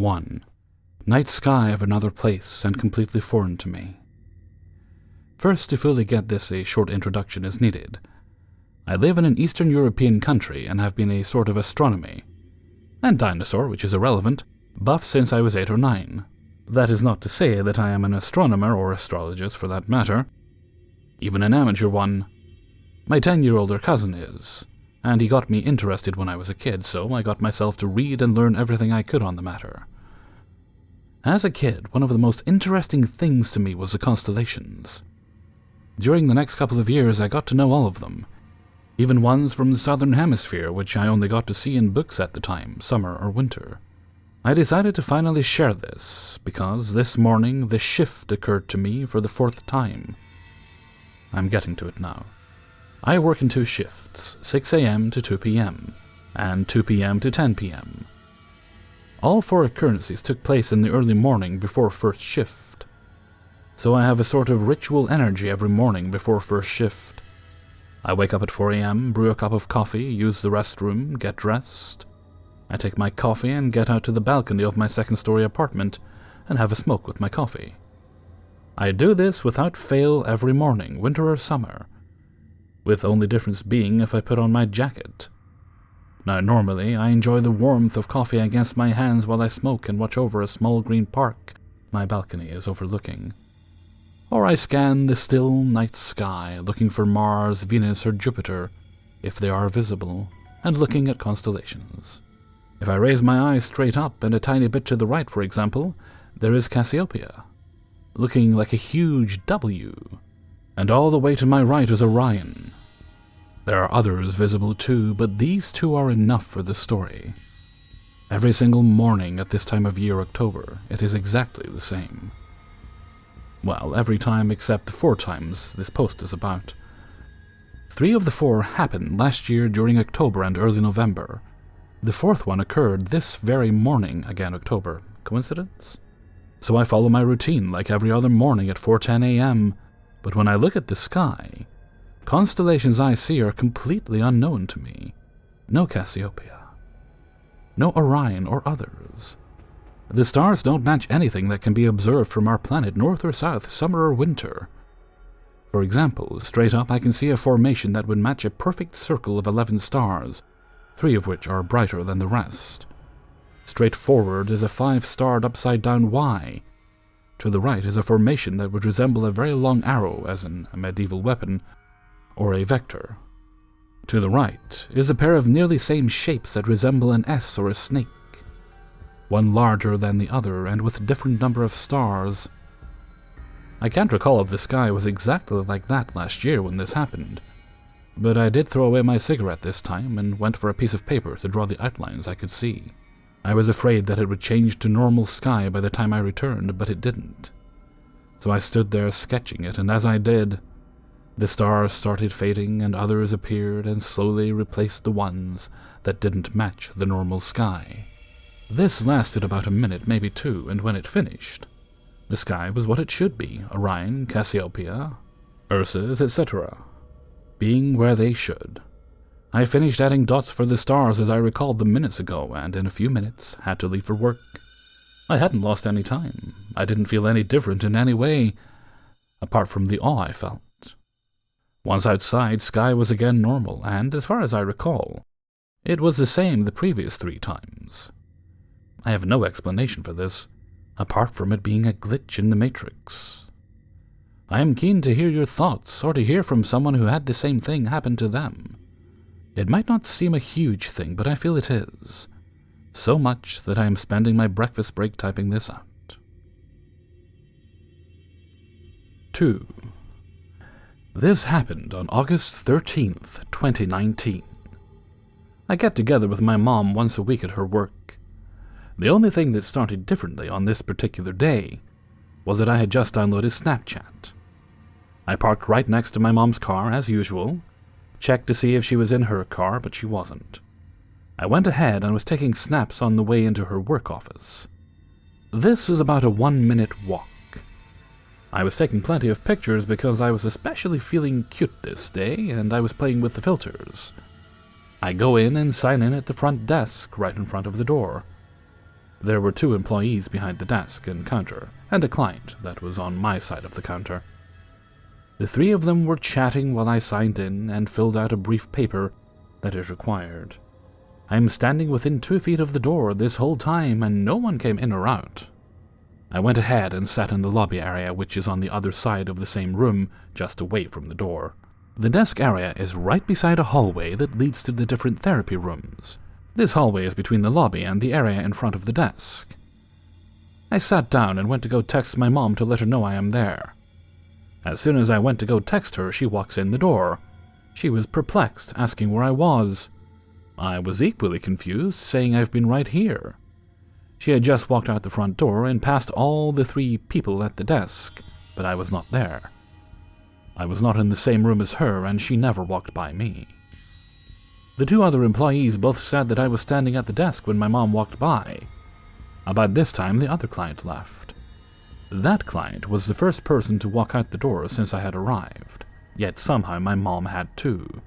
1. Night sky of another place and completely foreign to me. First, to fully get this, a short introduction is needed. I live in an Eastern European country and have been a sort of astronomy, and dinosaur, which is irrelevant, buff since I was 8 or 9. That is not to say that I am an astronomer or astrologist for that matter, even an amateur one. My 10-year-older cousin is, and he got me interested when I was a kid, so I got myself to read and learn everything I could on the matter. As a kid, one of the most interesting things to me was the constellations. During the next couple of years, I got to know all of them, even ones from the southern hemisphere, which I only got to see in books at the time, summer or winter. I decided to finally share this, because this morning the shift occurred to me for the 4th time. I'm getting to it now. I work in 2 shifts, 6 a.m. to 2 p.m., and 2 p.m. to 10 p.m. All 4 occurrences took place in the early morning before first shift, so I have a sort of ritual energy every morning before first shift. I wake up at 4 a.m., brew a cup of coffee, use the restroom, get dressed. I take my coffee and get out to the balcony of my 2nd-story apartment and have a smoke with my coffee. I do this without fail every morning, winter or summer, with only difference being if I put on my jacket. Now normally I enjoy the warmth of coffee against my hands while I smoke and watch over a small green park my balcony is overlooking. Or I scan the still night sky, looking for Mars, Venus, or Jupiter, if they are visible, and looking at constellations. If I raise my eyes straight up and a tiny bit to the right, for example, there is Cassiopeia, looking like a huge W, and all the way to my right is Orion. There are others visible too, but these 2 are enough for the story. Every single morning at this time of year, October, it is exactly the same. Well, every time except the 4 times this post is about. 3 of the 4 happened last year during October and early November. The 4th one occurred this very morning, again October. Coincidence? So I follow my routine like every other morning at 4:10 a.m., but when I look at the sky, constellations I see are completely unknown to me. No Cassiopeia. No Orion or others. The stars don't match anything that can be observed from our planet, north or south, summer or winter. For example, straight up I can see a formation that would match a perfect circle of 11 stars, 3 of which are brighter than the rest. Straight forward is a 5-starred upside-down Y. To the right is a formation that would resemble a very long arrow, as in a medieval weapon, or a vector. To the right is a pair of nearly same shapes that resemble an S or a snake, one larger than the other and with a different number of stars. I can't recall if the sky was exactly like that last year when this happened, but I did throw away my cigarette this time and went for a piece of paper to draw the outlines I could see. I was afraid that it would change to normal sky by the time I returned, but it didn't. So I stood there sketching it, and as I did, the stars started fading and others appeared and slowly replaced the ones that didn't match the normal sky. This lasted about a minute, maybe 2, and when it finished, the sky was what it should be, Orion, Cassiopeia, Ursus, etc., being where they should. I finished adding dots for the stars as I recalled them minutes ago, and in a few minutes had to leave for work. I hadn't lost any time. I didn't feel any different in any way, apart from the awe I felt. Once outside, sky was again normal, and as far as I recall, it was the same the previous 3 times. I have no explanation for this, apart from it being a glitch in the Matrix. I am keen to hear your thoughts, or to hear from someone who had the same thing happen to them. It might not seem a huge thing, but I feel it is. So much that I am spending my breakfast break typing this out. 2. This happened on August 13th, 2019. I get together with my mom once a week at her work. The only thing that started differently on this particular day was that I had just downloaded Snapchat. I parked right next to my mom's car as usual, checked to see if she was in her car, but she wasn't. I went ahead and was taking snaps on the way into her work office. This is about a 1-minute walk. I was taking plenty of pictures because I was especially feeling cute this day, and I was playing with the filters. I go in and sign in at the front desk right in front of the door. There were 2 employees behind the desk and counter, and a client that was on my side of the counter. The 3 of them were chatting while I signed in and filled out a brief paper that is required. I am standing within 2 feet of the door this whole time, and no one came in or out. I went ahead and sat in the lobby area, which is on the other side of the same room, just away from the door. The desk area is right beside a hallway that leads to the different therapy rooms. This hallway is between the lobby and the area in front of the desk. I sat down and went to go text my mom to let her know I am there. As soon as I went to go text her, she walks in the door. She was perplexed, asking where I was. I was equally confused, saying I've been right here. She had just walked out the front door and passed all the 3 people at the desk, but I was not there. I was not in the same room as her, and she never walked by me. The 2 other employees both said that I was standing at the desk when my mom walked by. About this time, the other client left. That client was the first person to walk out the door since I had arrived, yet somehow my mom had too.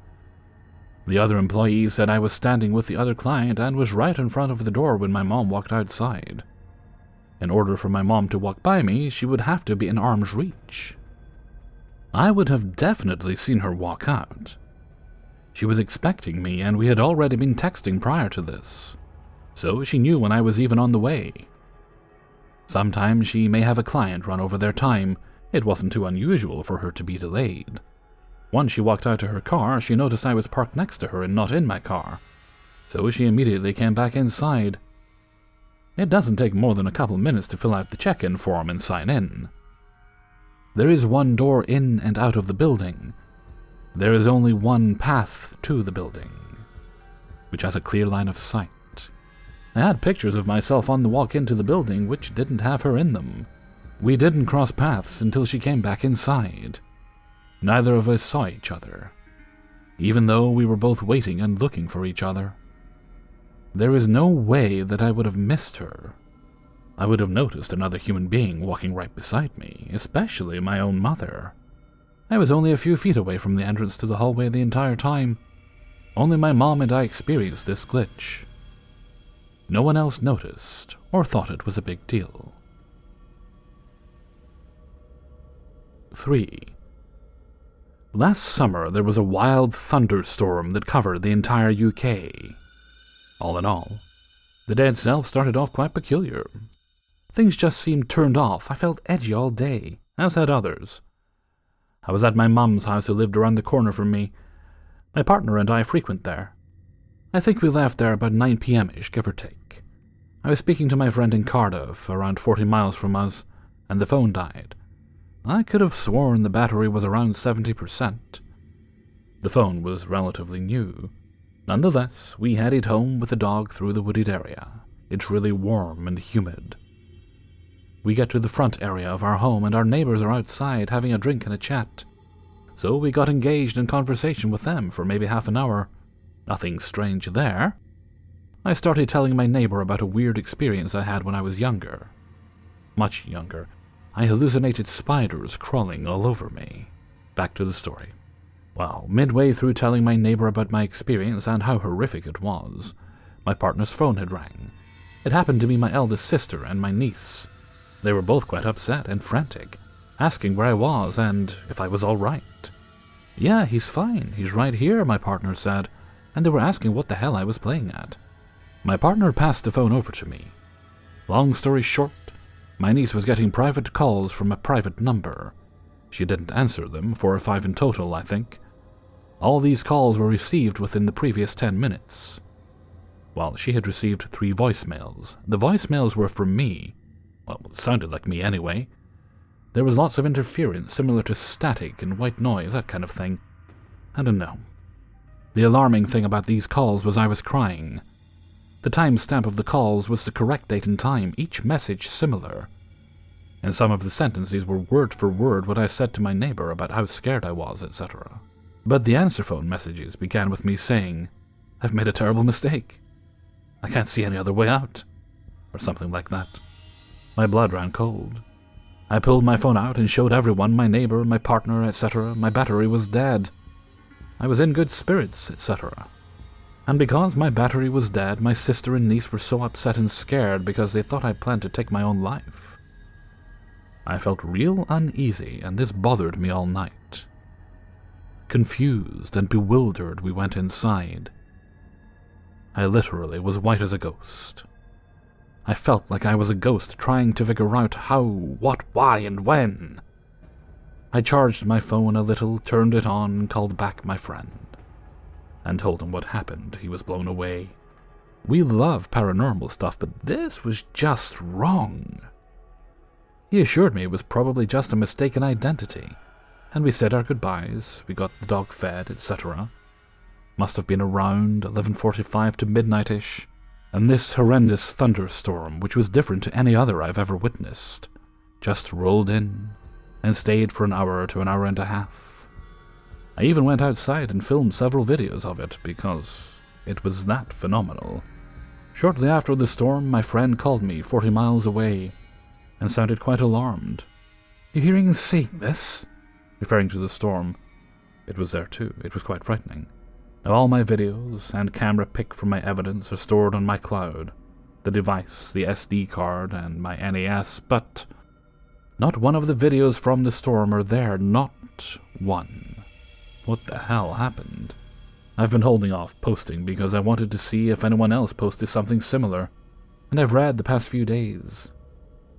The other employee said I was standing with the other client and was right in front of the door when my mom walked outside. In order for my mom to walk by me, she would have to be in arm's reach. I would have definitely seen her walk out. She was expecting me, and we had already been texting prior to this, so she knew when I was even on the way. Sometimes she may have a client run over their time. It wasn't too unusual for her to be delayed. Once she walked out to her car, she noticed I was parked next to her and not in my car, so she immediately came back inside. It doesn't take more than a couple minutes to fill out the check-in form and sign in. There is 1 door in and out of the building. There is only 1 path to the building, which has a clear line of sight. I had pictures of myself on the walk into the building which didn't have her in them. We didn't cross paths until she came back inside. Neither of us saw each other, even though we were both waiting and looking for each other. There is no way that I would have missed her. I would have noticed another human being walking right beside me, especially my own mother. I was only a few feet away from the entrance to the hallway the entire time. Only my mom and I experienced this glitch. No one else noticed or thought it was a big deal. 3. Last summer, there was a wild thunderstorm that covered the entire UK. All in all, the day itself started off quite peculiar. Things just seemed turned off. I felt edgy all day, as had others. I was at my mum's house, who lived around the corner from me. My partner and I frequent there. I think we left there about 9 p.m.-ish, give or take. I was speaking to my friend in Cardiff, around 40 miles from us, and the phone died. I could have sworn the battery was around 70%. The phone was relatively new. Nonetheless, we headed home with the dog through the wooded area. It's really warm and humid. We get to the front area of our home, and our neighbors are outside having a drink and a chat. So we got engaged in conversation with them for maybe half an hour. Nothing strange there. I started telling my neighbor about a weird experience I had when I was younger. Much younger. I hallucinated spiders crawling all over me. Back to the story. Well, midway through telling my neighbor about my experience and how horrific it was, my partner's phone had rang. It happened to be my eldest sister and my niece. They were both quite upset and frantic, asking where I was and if I was all right. Yeah, he's fine. He's right here, my partner said, and they were asking what the hell I was playing at. My partner passed the phone over to me. Long story short, my niece was getting private calls from a private number. She didn't answer them, 4 or 5 in total, I think. All these calls were received within the previous 10 minutes. Well, she had received 3 voicemails. The voicemails were from me. Well, it sounded like me anyway. There was lots of interference, similar to static and white noise, that kind of thing. I don't know. The alarming thing about these calls was I was crying. The timestamp of the calls was the correct date and time, each message similar. And some of the sentences were word for word what I said to my neighbor about how scared I was, etc. But the answer phone messages began with me saying, "I've made a terrible mistake. I can't see any other way out," or something like that. My blood ran cold. I pulled my phone out and showed everyone, my neighbor, my partner, etc. My battery was dead. I was in good spirits, etc. And because my battery was dead, my sister and niece were so upset and scared because they thought I planned to take my own life. I felt real uneasy, and this bothered me all night. Confused and bewildered, we went inside. I literally was white as a ghost. I felt like I was a ghost trying to figure out how, what, why, and when. I charged my phone a little, turned it on, and called back my friend, and told him what happened. He was blown away. We love paranormal stuff, but this was just wrong. He assured me it was probably just a mistaken identity, and we said our goodbyes, we got the dog fed, etc. Must have been around 11:45 to midnight-ish, and this horrendous thunderstorm, which was different to any other I've ever witnessed, just rolled in and stayed for an hour to an hour and a half. I even went outside and filmed several videos of it because it was that phenomenal. Shortly after the storm, my friend called me 40 miles away and sounded quite alarmed. "You hearing and seeing this?" referring to the storm. It was there too. It was quite frightening. Now all my videos and camera pic from my evidence are stored on my cloud, the device, the SD card, and my NAS, but not one of the videos from the storm are there, not one. What the hell happened? I've been holding off posting because I wanted to see if anyone else posted something similar, and I've read the past few days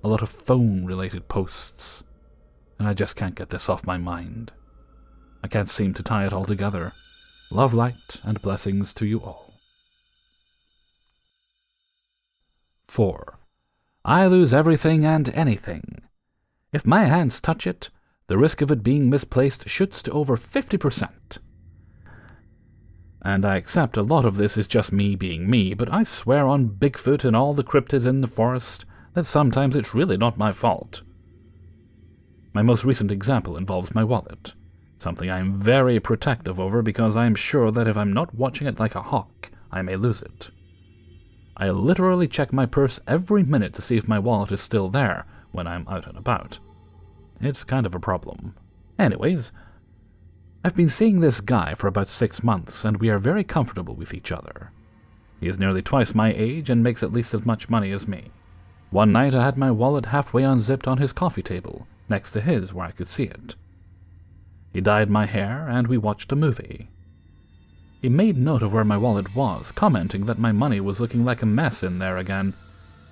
a lot of phone-related posts, and I just can't get this off my mind. I can't seem to tie it all together. Love, light, and blessings to you all. 4. I lose everything and anything. If my hands touch it, the risk of it being misplaced shoots to over 50%. And I accept a lot of this is just me being me, but I swear on Bigfoot and all the cryptids in the forest that sometimes it's really not my fault. My most recent example involves my wallet, something I am very protective over because I am sure that if I'm not watching it like a hawk, I may lose it. I literally check my purse every minute to see if my wallet is still there when I'm out and about. It's kind of a problem. Anyways, I've been seeing this guy for about 6 months, and we are very comfortable with each other. He is nearly twice my age and makes at least as much money as me. One night I had my wallet halfway unzipped on his coffee table, next to his where I could see it. He dyed my hair, and we watched a movie. He made note of where my wallet was, commenting that my money was looking like a mess in there again.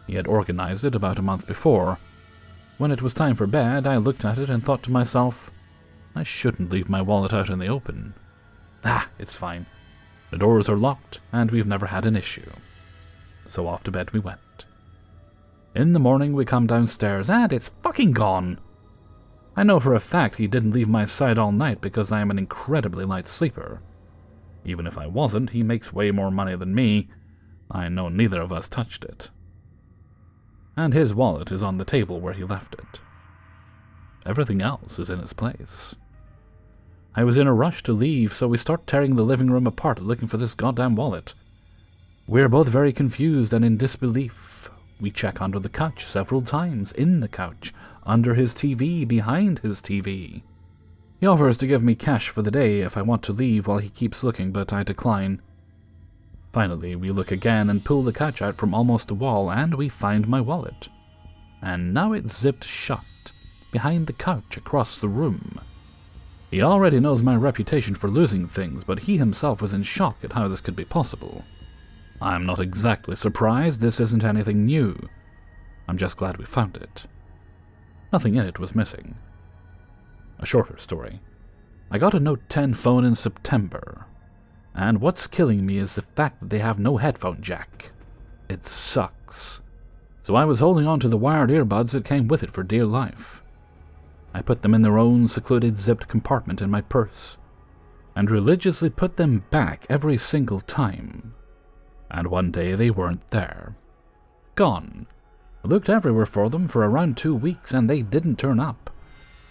He had organized it about a month before. When it was time for bed, I looked at it and thought to myself, I shouldn't leave my wallet out in the open. It's fine. The doors are locked, and we've never had an issue. So off to bed we went. In the morning we come downstairs, and it's fucking gone. I know for a fact he didn't leave my side all night because I am an incredibly light sleeper. Even if I wasn't, he makes way more money than me. I know neither of us touched it. And his wallet is on the table where he left it. Everything else is in its place. I was in a rush to leave, so we start tearing the living room apart looking for this goddamn wallet. We're both very confused and in disbelief. We check under the couch several times, in the couch, under his TV, behind his TV. He offers to give me cash for the day if I want to leave while he keeps looking, but I decline. Finally, we look again and pull the couch out from almost the wall, and we find my wallet. And now it's zipped shut, behind the couch across the room. He already knows my reputation for losing things, but he himself was in shock at how this could be possible. I'm not exactly surprised, this isn't anything new. I'm just glad we found it. Nothing in it was missing. A shorter story. I got a Note 10 phone in September, and what's killing me is the fact that they have no headphone jack. It sucks. So I was holding on to the wired earbuds that came with it for dear life. I put them in their own secluded zipped compartment in my purse, and religiously put them back every single time. And one day they weren't there. Gone. I looked everywhere for them for around 2 weeks, and they didn't turn up.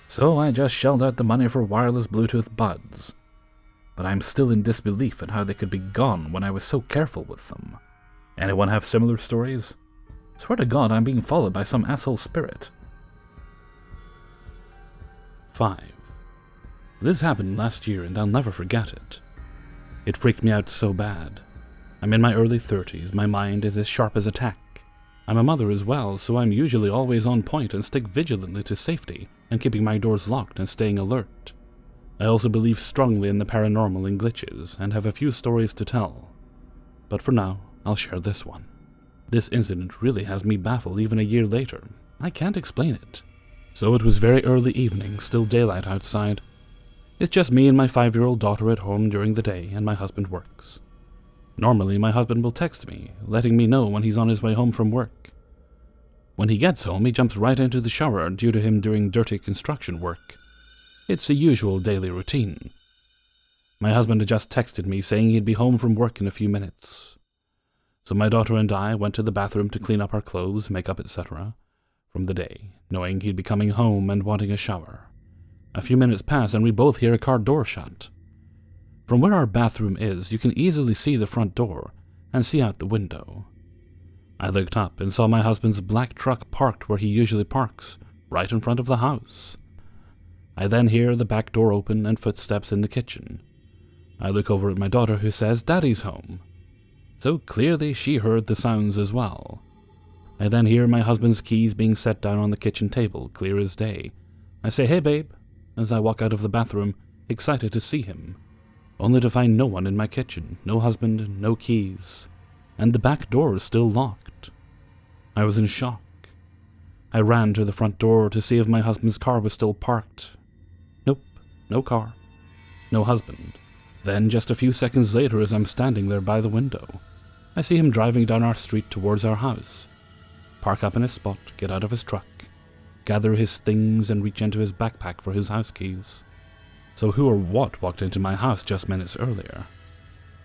So I just shelled out the money for wireless Bluetooth buds. But I'm still in disbelief at how they could be gone when I was so careful with them. Anyone have similar stories? Swear to God I'm being followed by some asshole spirit. 5. This happened last year and I'll never forget it. It freaked me out so bad. I'm in my early 30s, my mind is as sharp as a tack. I'm a mother as well, so I'm usually always on point and stick vigilantly to safety and keeping my doors locked and staying alert. I also believe strongly in the paranormal and glitches, and have a few stories to tell. But for now, I'll share this one. This incident really has me baffled even a year later. I can't explain it. So it was very early evening, still daylight outside. It's just me and my 5-year-old daughter at home during the day, and my husband works. Normally, my husband will text me, letting me know when he's on his way home from work. When he gets home, he jumps right into the shower due to him doing dirty construction work. It's the usual daily routine. My husband had just texted me saying he'd be home from work in a few minutes. So my daughter and I went to the bathroom to clean up our clothes, makeup, etc. from the day, knowing he'd be coming home and wanting a shower. A few minutes pass and we both hear a car door shut. From where our bathroom is, you can easily see the front door and see out the window. I looked up and saw my husband's black truck parked where he usually parks, right in front of the house. I then hear the back door open and footsteps in the kitchen. I look over at my daughter who says, "Daddy's home." So clearly she heard the sounds as well. I then hear my husband's keys being set down on the kitchen table, clear as day. I say, "Hey babe," as I walk out of the bathroom, excited to see him, only to find no one in my kitchen, no husband, no keys, and the back door is still locked. I was in shock. I ran to the front door to see if my husband's car was still parked. Nope, no car, no husband. Then, just a few seconds later, as I'm standing there by the window, I see him driving down our street towards our house, park up in his spot, get out of his truck, gather his things and reach into his backpack for his house keys. So who or what walked into my house just minutes earlier?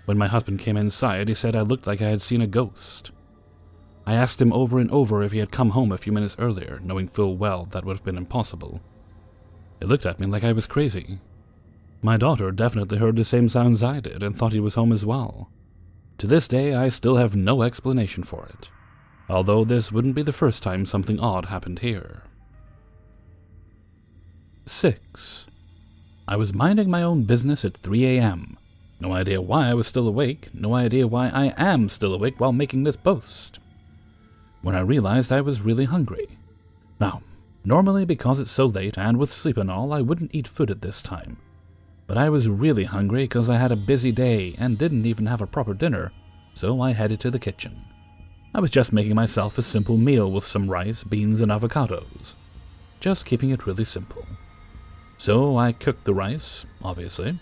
When my husband came inside, he said I looked like I had seen a ghost. I asked him over and over if he had come home a few minutes earlier, knowing full well that would have been impossible. He looked at me like I was crazy. My daughter definitely heard the same sounds I did and thought he was home as well. To this day, I still have no explanation for it, although this wouldn't be the first time something odd happened here. 6. I was minding my own business at 3 a.m. No idea why I was still awake, no idea why I am still awake while making this post, when I realized I was really hungry. Now, normally because it's so late and with sleep and all, I wouldn't eat food at this time. But I was really hungry because I had a busy day and didn't even have a proper dinner, so I headed to the kitchen. I was just making myself a simple meal with some rice, beans, and avocados. Just keeping it really simple. So I cooked the rice, obviously,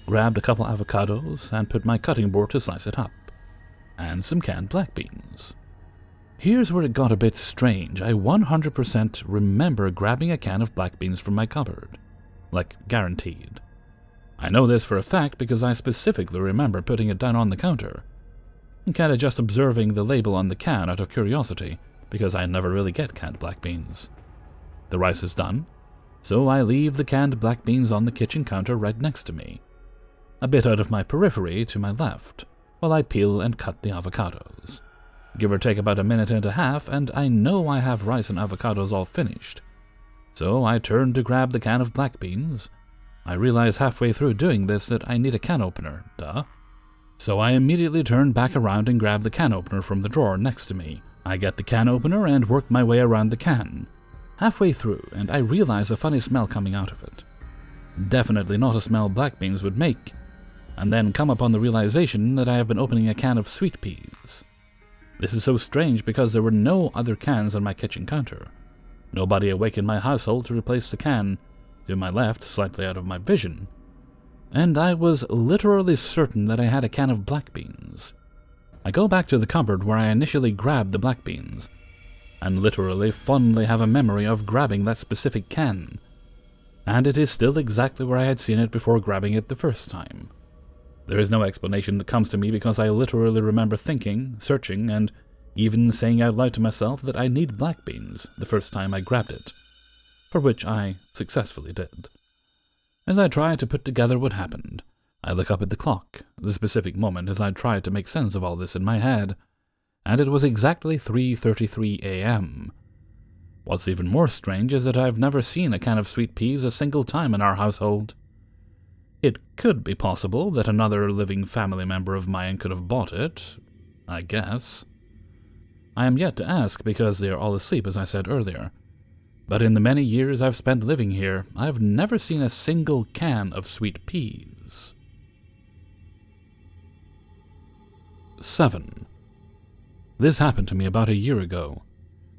grabbed a couple avocados, and put my cutting board to slice it up, and some canned black beans. Here's where it got a bit strange. I 100% remember grabbing a can of black beans from my cupboard. Like, guaranteed. I know this for a fact because I specifically remember putting it down on the counter, and kinda just observing the label on the can out of curiosity, because I never really get canned black beans. The rice is done, so I leave the canned black beans on the kitchen counter right next to me, a bit out of my periphery to my left, while I peel and cut the avocados. Give or take about a minute and a half, and I know I have rice and avocados all finished. So I turn to grab the can of black beans. I realize halfway through doing this that I need a can opener, duh. So I immediately turn back around and grab the can opener from the drawer next to me. I get the can opener and work my way around the can. Halfway through, and I realize a funny smell coming out of it. Definitely not a smell black beans would make. And then come upon the realization that I have been opening a can of sweet peas. This is so strange because there were no other cans on my kitchen counter. Nobody awake in my household to replace the can, to my left, slightly out of my vision. And I was literally certain that I had a can of black beans. I go back to the cupboard where I initially grabbed the black beans, and literally fondly have a memory of grabbing that specific can. And it is still exactly where I had seen it before grabbing it the first time. There is no explanation that comes to me because I literally remember thinking, searching, and even saying out loud to myself that I need black beans the first time I grabbed it, for which I successfully did. As I try to put together what happened, I look up at the clock, the specific moment as I tried to make sense of all this in my head, and it was exactly 3:33 a.m. What's even more strange is that I've never seen a can of sweet peas a single time in our household. It could be possible that another living family member of mine could have bought it, I guess. I am yet to ask because they are all asleep, as I said earlier. But in the many years I've spent living here, I have never seen a single can of sweet peas. 7. This happened to me about a year ago.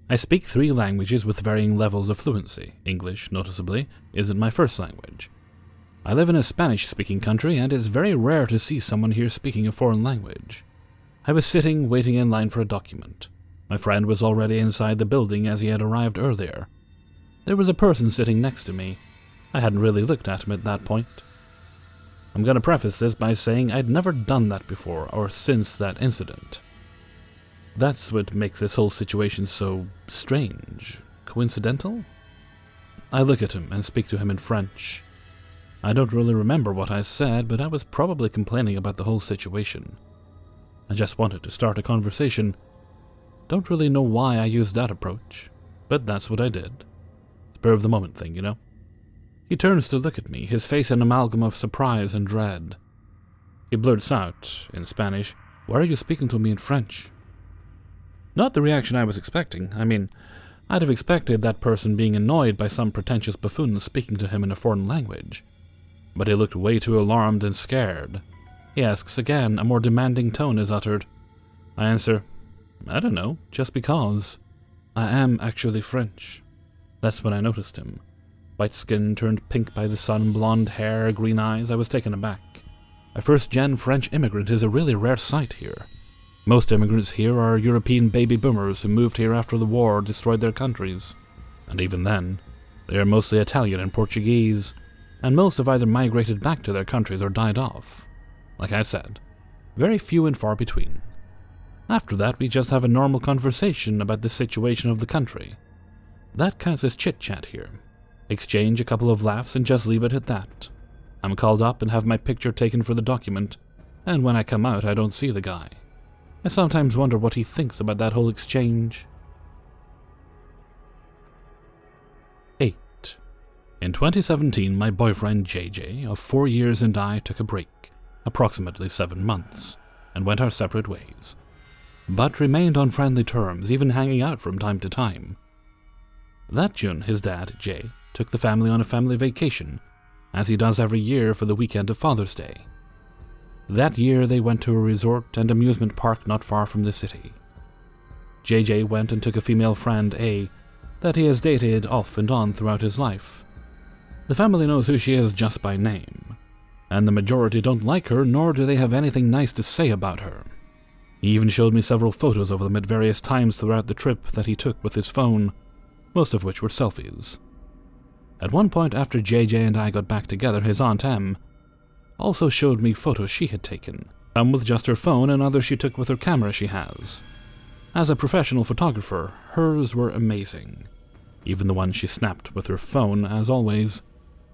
I speak 3 languages with varying levels of fluency. English, noticeably, isn't my first language. I live in a Spanish-speaking country, and it's very rare to see someone here speaking a foreign language. I was sitting, waiting in line for a document. My friend was already inside the building as he had arrived earlier. There was a person sitting next to me. I hadn't really looked at him at that point. I'm going to preface this by saying I'd never done that before or since that incident. That's what makes this whole situation so strange. Coincidental? I look at him and speak to him in French. I don't really remember what I said, but I was probably complaining about the whole situation. I just wanted to start a conversation. Don't really know why I used that approach, but that's what I did. Spur of the moment thing, you know? He turns to look at me, his face an amalgam of surprise and dread. He blurts out, in Spanish, "Why are you speaking to me in French?" Not the reaction I was expecting. I mean, I'd have expected that person being annoyed by some pretentious buffoon speaking to him in a foreign language. But he looked way too alarmed and scared. He asks again, a more demanding tone is uttered. I answer, "I don't know, just because. I am actually French." That's when I noticed him. White skin turned pink by the sun, blonde hair, green eyes. I was taken aback. A first-gen French immigrant is a really rare sight here. Most immigrants here are European baby boomers who moved here after the war destroyed their countries. And even then, they are mostly Italian and Portuguese, and most have either migrated back to their countries or died off. Like I said, very few and far between. After that, we just have a normal conversation about the situation of the country. That counts as chit-chat here. Exchange a couple of laughs and just leave it at that. I'm called up and have my picture taken for the document, and when I come out, I don't see the guy. I sometimes wonder what he thinks about that whole exchange. 8. In 2017, my boyfriend JJ, of 4 years, and I took a break, approximately 7 months, and went our separate ways, but remained on friendly terms, even hanging out from time to time. That June, his dad, Jay, took the family on a family vacation, as he does every year for the weekend of Father's Day. That year they went to a resort and amusement park not far from the city. JJ went and took a female friend, A, that he has dated off and on throughout his life. The family knows who she is just by name, and the majority don't like her, nor do they have anything nice to say about her. He even showed me several photos of them at various times throughout the trip that he took with his phone, most of which were selfies. At one point after JJ and I got back together, his Aunt M also showed me photos she had taken, some with just her phone and others she took with her camera she has. As a professional photographer, hers were amazing. Even the ones she snapped with her phone, as always.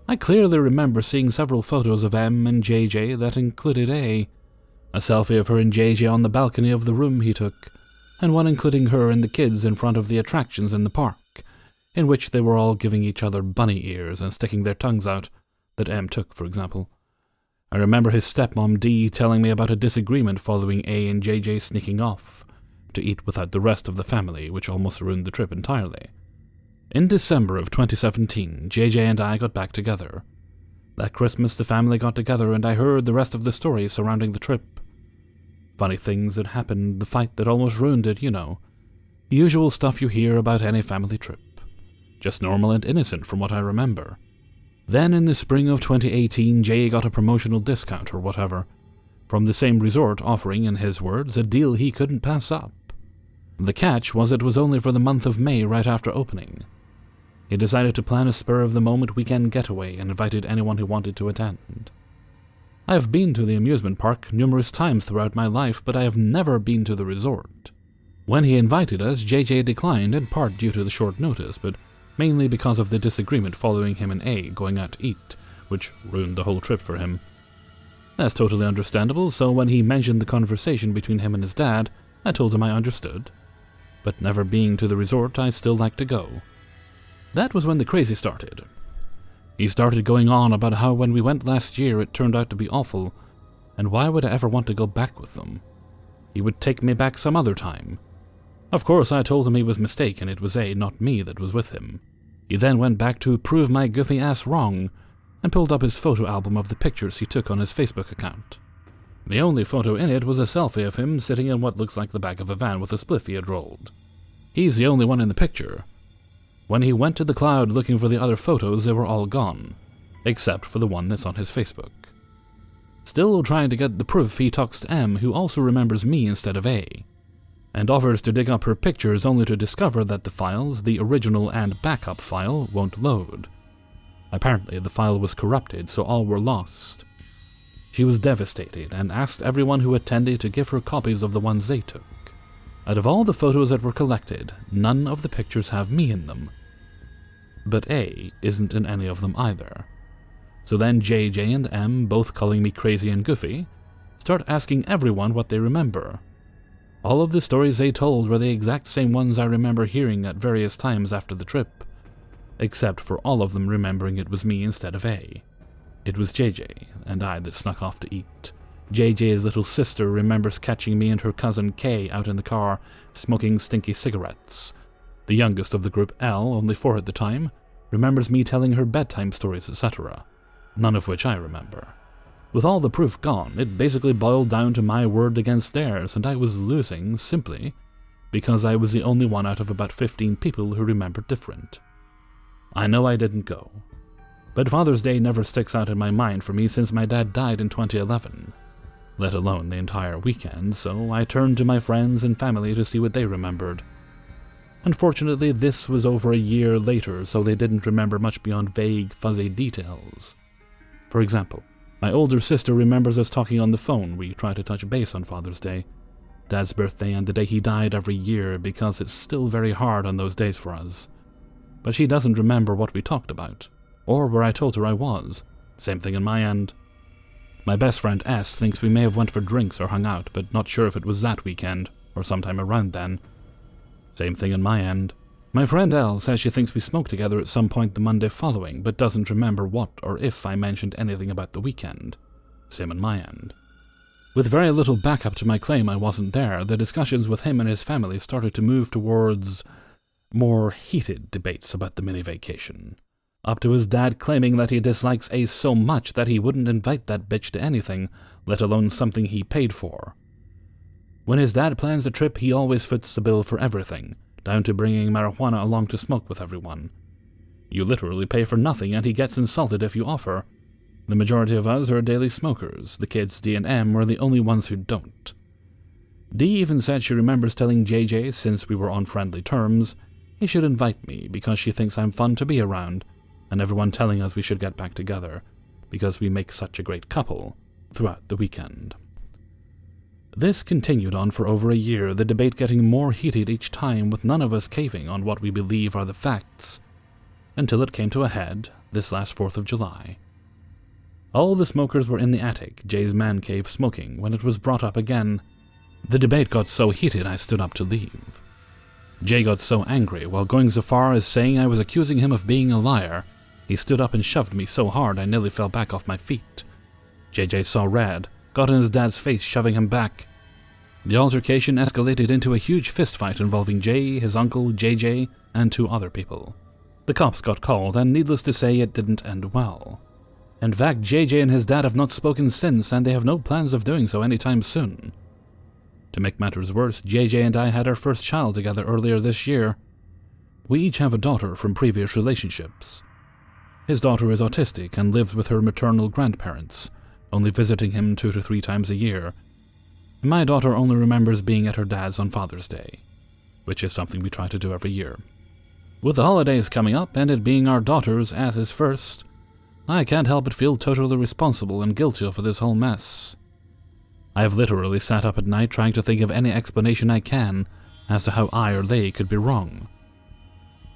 I clearly remember seeing several photos of M and JJ that included a selfie of her and JJ on the balcony of the room he took, and one including her and the kids in front of the attractions in the park, in which they were all giving each other bunny ears and sticking their tongues out, that M took, for example. I remember his stepmom D telling me about a disagreement following A and JJ sneaking off to eat without the rest of the family, which almost ruined the trip entirely. In December of 2017, JJ and I got back together. That Christmas the family got together and I heard the rest of the story surrounding the trip. Funny things that happened, the fight that almost ruined it, you know. The usual stuff you hear about any family trip. Just normal and innocent from what I remember. Then in the spring of 2018, Jay got a promotional discount or whatever, from the same resort offering, in his words, a deal he couldn't pass up. The catch was it was only for the month of May right after opening. He decided to plan a spur-of-the-moment weekend getaway and invited anyone who wanted to attend. I have been to the amusement park numerous times throughout my life, but I have never been to the resort. When he invited us, JJ declined, in part due to the short notice, but mainly because of the disagreement following him and A going out to eat, which ruined the whole trip for him. That's totally understandable, so when he mentioned the conversation between him and his dad, I told him I understood. But never being to the resort, I still like to go. That was when the crazy started. He started going on about how when we went last year it turned out to be awful, and why would I ever want to go back with them? he would take me back some other time. Of course, I told him he was mistaken, it was not me that was with him. He then went back to prove my goofy ass wrong, and pulled up his photo album of the pictures he took on his Facebook account. The only photo in it was a selfie of him sitting in what looks like the back of a van with a spliff he had rolled. He's the only one in the picture. When he went to the cloud looking for the other photos, they were all gone, except for the one that's on his Facebook. Still trying to get the proof, he talks to M, who also remembers me instead of A, and offers to dig up her pictures only to discover that the files, the original and backup file, won't load. Apparently the file was corrupted, so all were lost. She was devastated and asked everyone who attended to give her copies of the ones they took. Out of all the photos that were collected, none of the pictures have me in them. But A isn't in any of them either. So then JJ and M, both calling me crazy and goofy, start asking everyone what they remember. All of the stories they told were the exact same ones I remember hearing at various times after the trip, except for all of them remembering it was me instead of A. It was JJ and I that snuck off to eat. JJ's little sister remembers catching me and her cousin Kay out in the car, smoking stinky cigarettes. The youngest of the group, L, only 4 at the time, remembers me telling her bedtime stories, etc., none of which I remember. With all the proof gone, it basically boiled down to my word against theirs, and I was losing simply because I was the only one out of about 15 people who remembered different. I know I didn't go, but Father's Day never sticks out in my mind for me since my dad died in 2011, let alone the entire weekend, so I turned to my friends and family to see what they remembered. Unfortunately, this was over a year later, so they didn't remember much beyond vague, fuzzy details. For example, my older sister remembers us talking on the phone. We try to touch base on Father's Day, Dad's birthday, and the day he died every year, because it's still very hard on those days for us. But she doesn't remember what we talked about, or where I told her I was. Same thing on my end. My best friend S thinks we may have went for drinks or hung out, but not sure if it was that weekend, or sometime around then. Same thing on my end. My friend L says she thinks we smoked together at some point the Monday following, but doesn't remember what or if I mentioned anything about the weekend. Same on my end. With very little backup to my claim I wasn't there, the discussions with him and his family started to move towards more heated debates about the mini-vacation, up to his dad claiming that he dislikes Ace so much that he wouldn't invite that bitch to anything, let alone something he paid for. When his dad plans a trip, he always foots the bill for everything, down to bringing marijuana along to smoke with everyone. You literally pay for nothing, and he gets insulted if you offer. The majority of us are daily smokers. The kids D and M were the only ones who don't. D even said she remembers telling JJ, since we were on friendly terms, he should invite me because she thinks I'm fun to be around, and everyone telling us we should get back together, because we make such a great couple, throughout the weekend. This continued on for over a year, the debate getting more heated each time, with none of us caving on what we believe are the facts, until it came to a head this last 4th of July. All the smokers were in the attic, Jay's man cave, smoking, when it was brought up again. The debate got so heated I stood up to leave. Jay got so angry, while going so far as saying I was accusing him of being a liar, he stood up and shoved me so hard I nearly fell back off my feet. JJ saw red, got in his dad's face, shoving him back. The altercation escalated into a huge fistfight involving Jay, his uncle, JJ, and 2 other people. The cops got called, and needless to say, it didn't end well. In fact, JJ and his dad have not spoken since, and they have no plans of doing so anytime soon. To make matters worse, JJ and I had our first child together earlier this year. We each have a daughter from previous relationships. His daughter is autistic and lives with her maternal grandparents, only visiting him 2 to 3 times a year. My daughter only remembers being at her dad's on Father's Day, which is something we try to do every year. With the holidays coming up and it being our daughter's as is first, I can't help but feel totally responsible and guilty for this whole mess. I have literally sat up at night trying to think of any explanation I can as to how I or they could be wrong.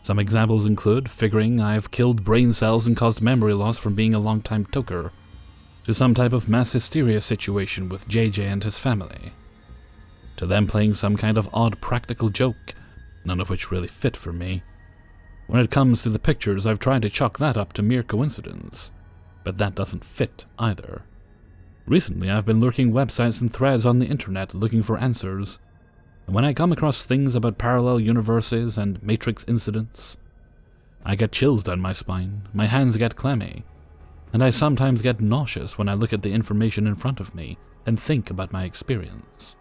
Some examples include figuring I've killed brain cells and caused memory loss from being a long-time toker, to some type of mass hysteria situation with JJ and his family, to them playing some kind of odd practical joke, none of which really fit for me. When it comes to the pictures, I've tried to chalk that up to mere coincidence, but that doesn't fit either. Recently, I've been lurking websites and threads on the internet looking for answers, and when I come across things about parallel universes and Matrix incidents, I get chills down my spine, my hands get clammy, and I sometimes get nauseous when I look at the information in front of me and think about my experience.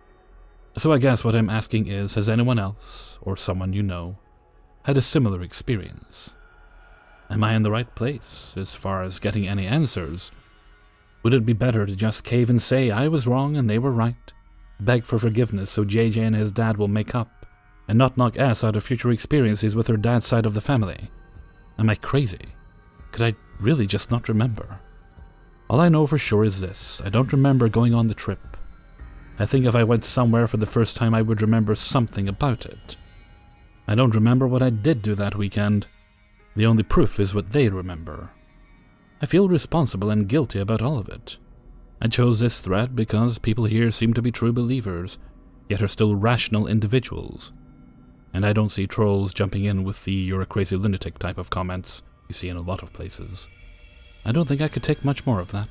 So I guess what I'm asking is, has anyone else, or someone you know, had a similar experience? Am I in the right place as far as getting any answers? Would it be better to just cave and say I was wrong and they were right, beg for forgiveness so JJ and his dad will make up, and not knock ass out of future experiences with her dad's side of the family? Am I crazy? Could I really just not remember? All I know for sure is this: I don't remember going on the trip. I think if I went somewhere for the first time I would remember something about it. I don't remember what I did do that weekend. The only proof is what they remember. I feel responsible and guilty about all of it. I chose this thread because people here seem to be true believers, yet are still rational individuals. And I don't see trolls jumping in with the "you're a crazy lunatic" type of comments you see in a lot of places. I don't think I could take much more of that.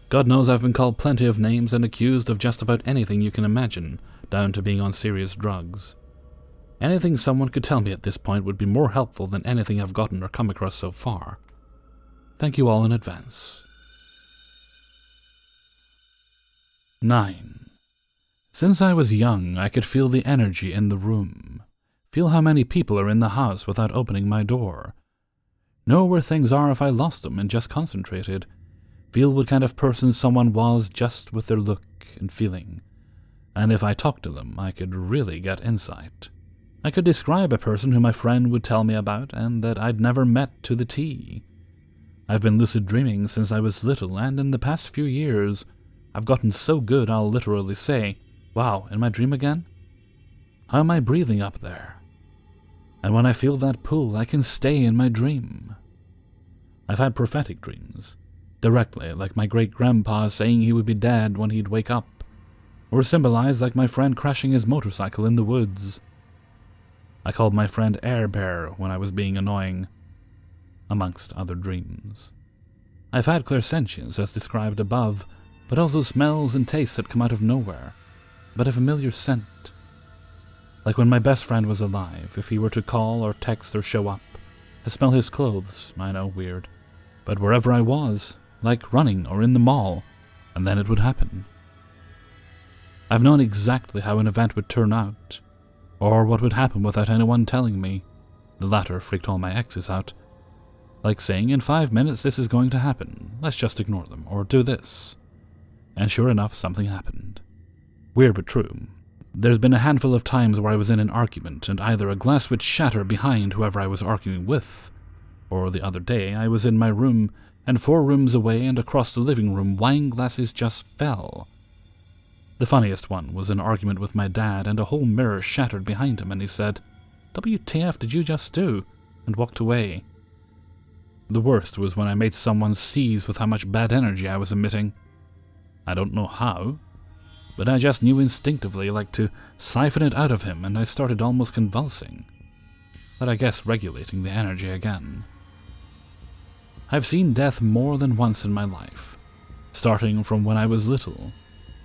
God knows I've been called plenty of names and accused of just about anything you can imagine, down to being on serious drugs. Anything someone could tell me at this point would be more helpful than anything I've gotten or come across so far. Thank you all in advance. 9. Since I was young, I could feel the energy in the room. Feel how many people are in the house without opening my door. Know where things are if I lost them and just concentrated. Feel what kind of person someone was just with their look and feeling. And if I talked to them, I could really get insight. I could describe a person who my friend would tell me about and that I'd never met to the T. I've been lucid dreaming since I was little, and in the past few years, I've gotten so good I'll literally say, "Wow, in my dream again? How am I breathing up there?" And when I feel that pull, I can stay in my dream. I've had prophetic dreams, directly, like my great-grandpa saying he would be dead when he'd wake up, or symbolized like my friend crashing his motorcycle in the woods. I called my friend Air Bear when I was being annoying, amongst other dreams. I've had clairsentience as described above, but also smells and tastes that come out of nowhere, but a familiar scent. Like when my best friend was alive, if he were to call or text or show up, I smell his clothes, I know, weird, but wherever I was, like running or in the mall, and then it would happen. I've known exactly how an event would turn out, or what would happen without anyone telling me. The latter freaked all my exes out. Like saying, in 5 minutes this is going to happen, let's just ignore them, or do this. And sure enough, something happened. Weird but true. There's been a handful of times where I was in an argument, and either a glass would shatter behind whoever I was arguing with, or the other day I was in my room, and 4 rooms away and across the living room wine glasses just fell. The funniest one was an argument with my dad, and a whole mirror shattered behind him, and he said, "WTF did you just do?" and walked away. The worst was when I made someone seize with how much bad energy I was emitting. I don't know how, but I just knew instinctively, like to siphon it out of him, and I started almost convulsing. But I guess regulating the energy again. I've seen death more than once in my life, starting from when I was little.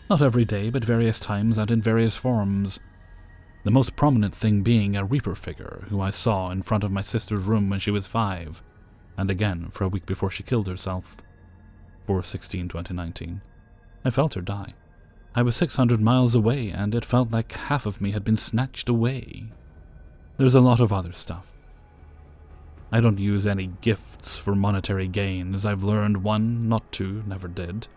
Not every day, but various times and in various forms. The most prominent thing being a Reaper figure who I saw in front of my sister's room when she was 5. And again for a week before she killed herself. 4/16/2019. I felt her die. I was 600 miles away, and it felt like half of me had been snatched away. There's a lot of other stuff. I don't use any gifts for monetary gain, as I've learned 1, not 2, never did.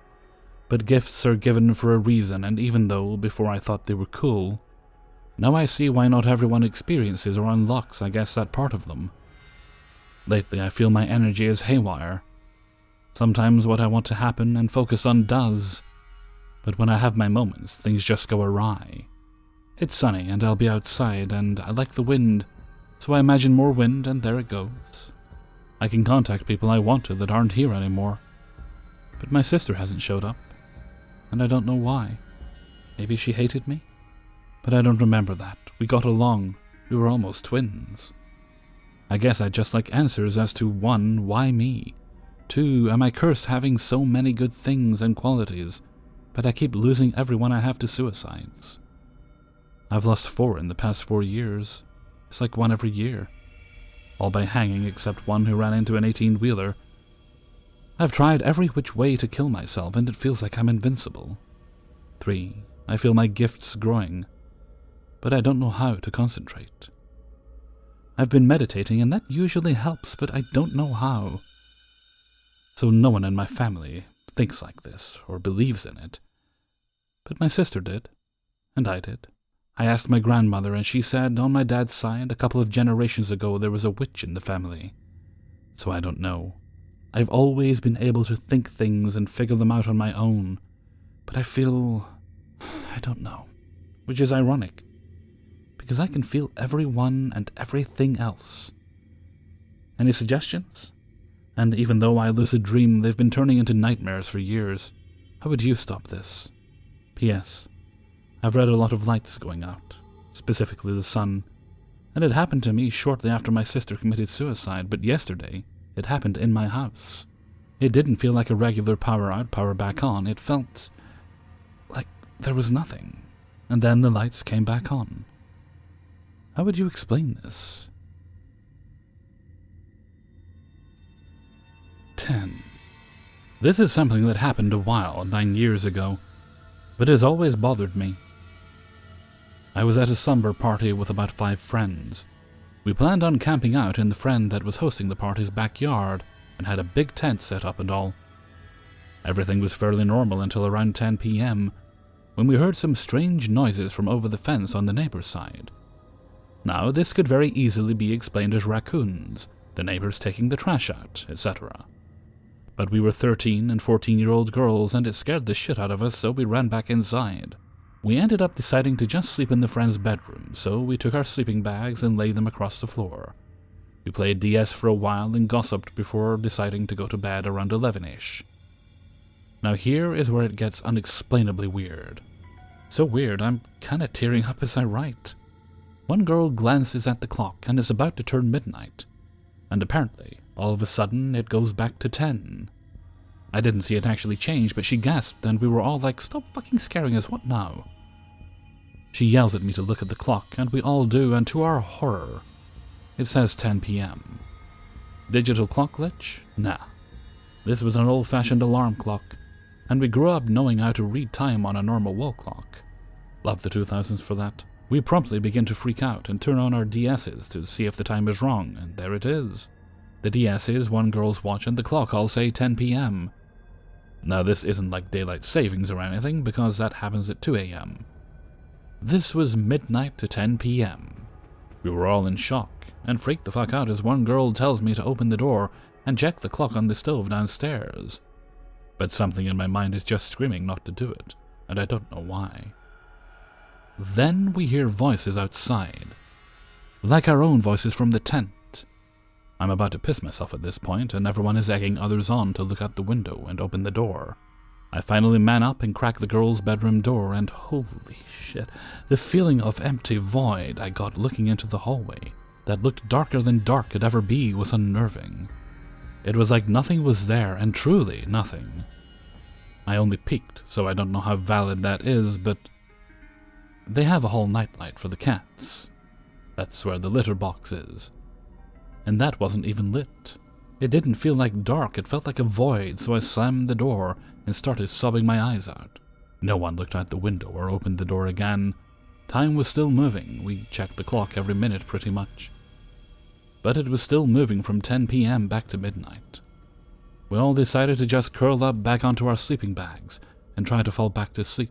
But gifts are given for a reason, and even though before I thought they were cool, now I see why not everyone experiences or unlocks, I guess, that part of them. Lately, I feel my energy is haywire. Sometimes what I want to happen and focus on does, but when I have my moments, things just go awry. It's sunny, and I'll be outside, and I like the wind, so I imagine more wind, and there it goes. I can contact people I want to that aren't here anymore. But my sister hasn't showed up, and I don't know why. Maybe she hated me? But I don't remember that. We got along. We were almost twins. I guess I'd just like answers as to 1, why me? 2, am I cursed having so many good things and qualities? but I keep losing everyone I have to suicides. I've lost 4 in the past 4 years. It's like 1 every year. All by hanging except one who ran into an 18-wheeler. I've tried every which way to kill myself, and it feels like I'm invincible. 3. I feel my gifts growing, but I don't know how to concentrate. I've been meditating, and that usually helps, but I don't know how. So no one in my family thinks like this, or believes in it. But my sister did, and I did. I asked my grandmother, and she said on my dad's side, a couple of generations ago, there was a witch in the family. So I don't know. I've always been able to think things and figure them out on my own, but I feel... I don't know. Which is ironic, because I can feel everyone and everything else. Any suggestions? And even though I lucid dream, they've been turning into nightmares for years. How would you stop this? P.S. I've read a lot of lights going out, specifically the sun, and it happened to me shortly after my sister committed suicide, but yesterday it happened in my house. It didn't feel like a regular power out, power back on. It felt like there was nothing, and then the lights came back on. How would you explain this? 10. This is something that happened a while, 9 years ago, but has always bothered me. I was at a slumber party with about 5 friends. We planned on camping out in the friend that was hosting the party's backyard and had a big tent set up and all. Everything was fairly normal until around 10 p.m. when we heard some strange noises from over the fence on the neighbor's side. Now, this could very easily be explained as raccoons, the neighbors taking the trash out, etc. But we were 13 and 14-year-old girls, and it scared the shit out of us, so we ran back inside. We ended up deciding to just sleep in the friend's bedroom, so we took our sleeping bags and laid them across the floor. We played DS for a while and gossiped before deciding to go to bed around 11-ish. Now here is where it gets unexplainably weird. So weird, I'm kinda tearing up as I write. One girl glances at the clock and is about to turn midnight, and apparently, all of a sudden, it goes back to 10. I didn't see it actually change, but she gasped, and we were all like, "Stop fucking scaring us, what now?" She yells at me to look at the clock, and we all do, and to our horror, it says 10 p.m. Digital clock glitch? Nah. This was an old-fashioned alarm clock, and we grew up knowing how to read time on a normal wall clock. Love the 2000s for that. We promptly begin to freak out and turn on our DSs to see if the time is wrong, and there it is. The DS is one girl's watch and the clock all say 10 p.m. Now this isn't like daylight savings or anything, because that happens at 2 a.m. This was midnight to 10 p.m. We were all in shock, and freaked the fuck out as one girl tells me to open the door and check the clock on the stove downstairs. But something in my mind is just screaming not to do it, and I don't know why. Then we hear voices outside, like our own voices from the tent. I'm about to piss myself at this point, and everyone is egging others on to look out the window and open the door. I finally man up and crack the girl's bedroom door, and holy shit, the feeling of empty void I got looking into the hallway, that looked darker than dark could ever be, was unnerving. It was like nothing was there, and truly nothing. I only peeked, so I don't know how valid that is, but they have a whole nightlight for the cats. That's where the litter box is. And that wasn't even lit. It didn't feel like dark, it felt like a void, so I slammed the door and started sobbing my eyes out. No one looked out the window or opened the door again. Time was still moving, we checked the clock every minute pretty much. But it was still moving from 10 p.m. back to midnight. We all decided to just curl up back onto our sleeping bags and try to fall back to sleep.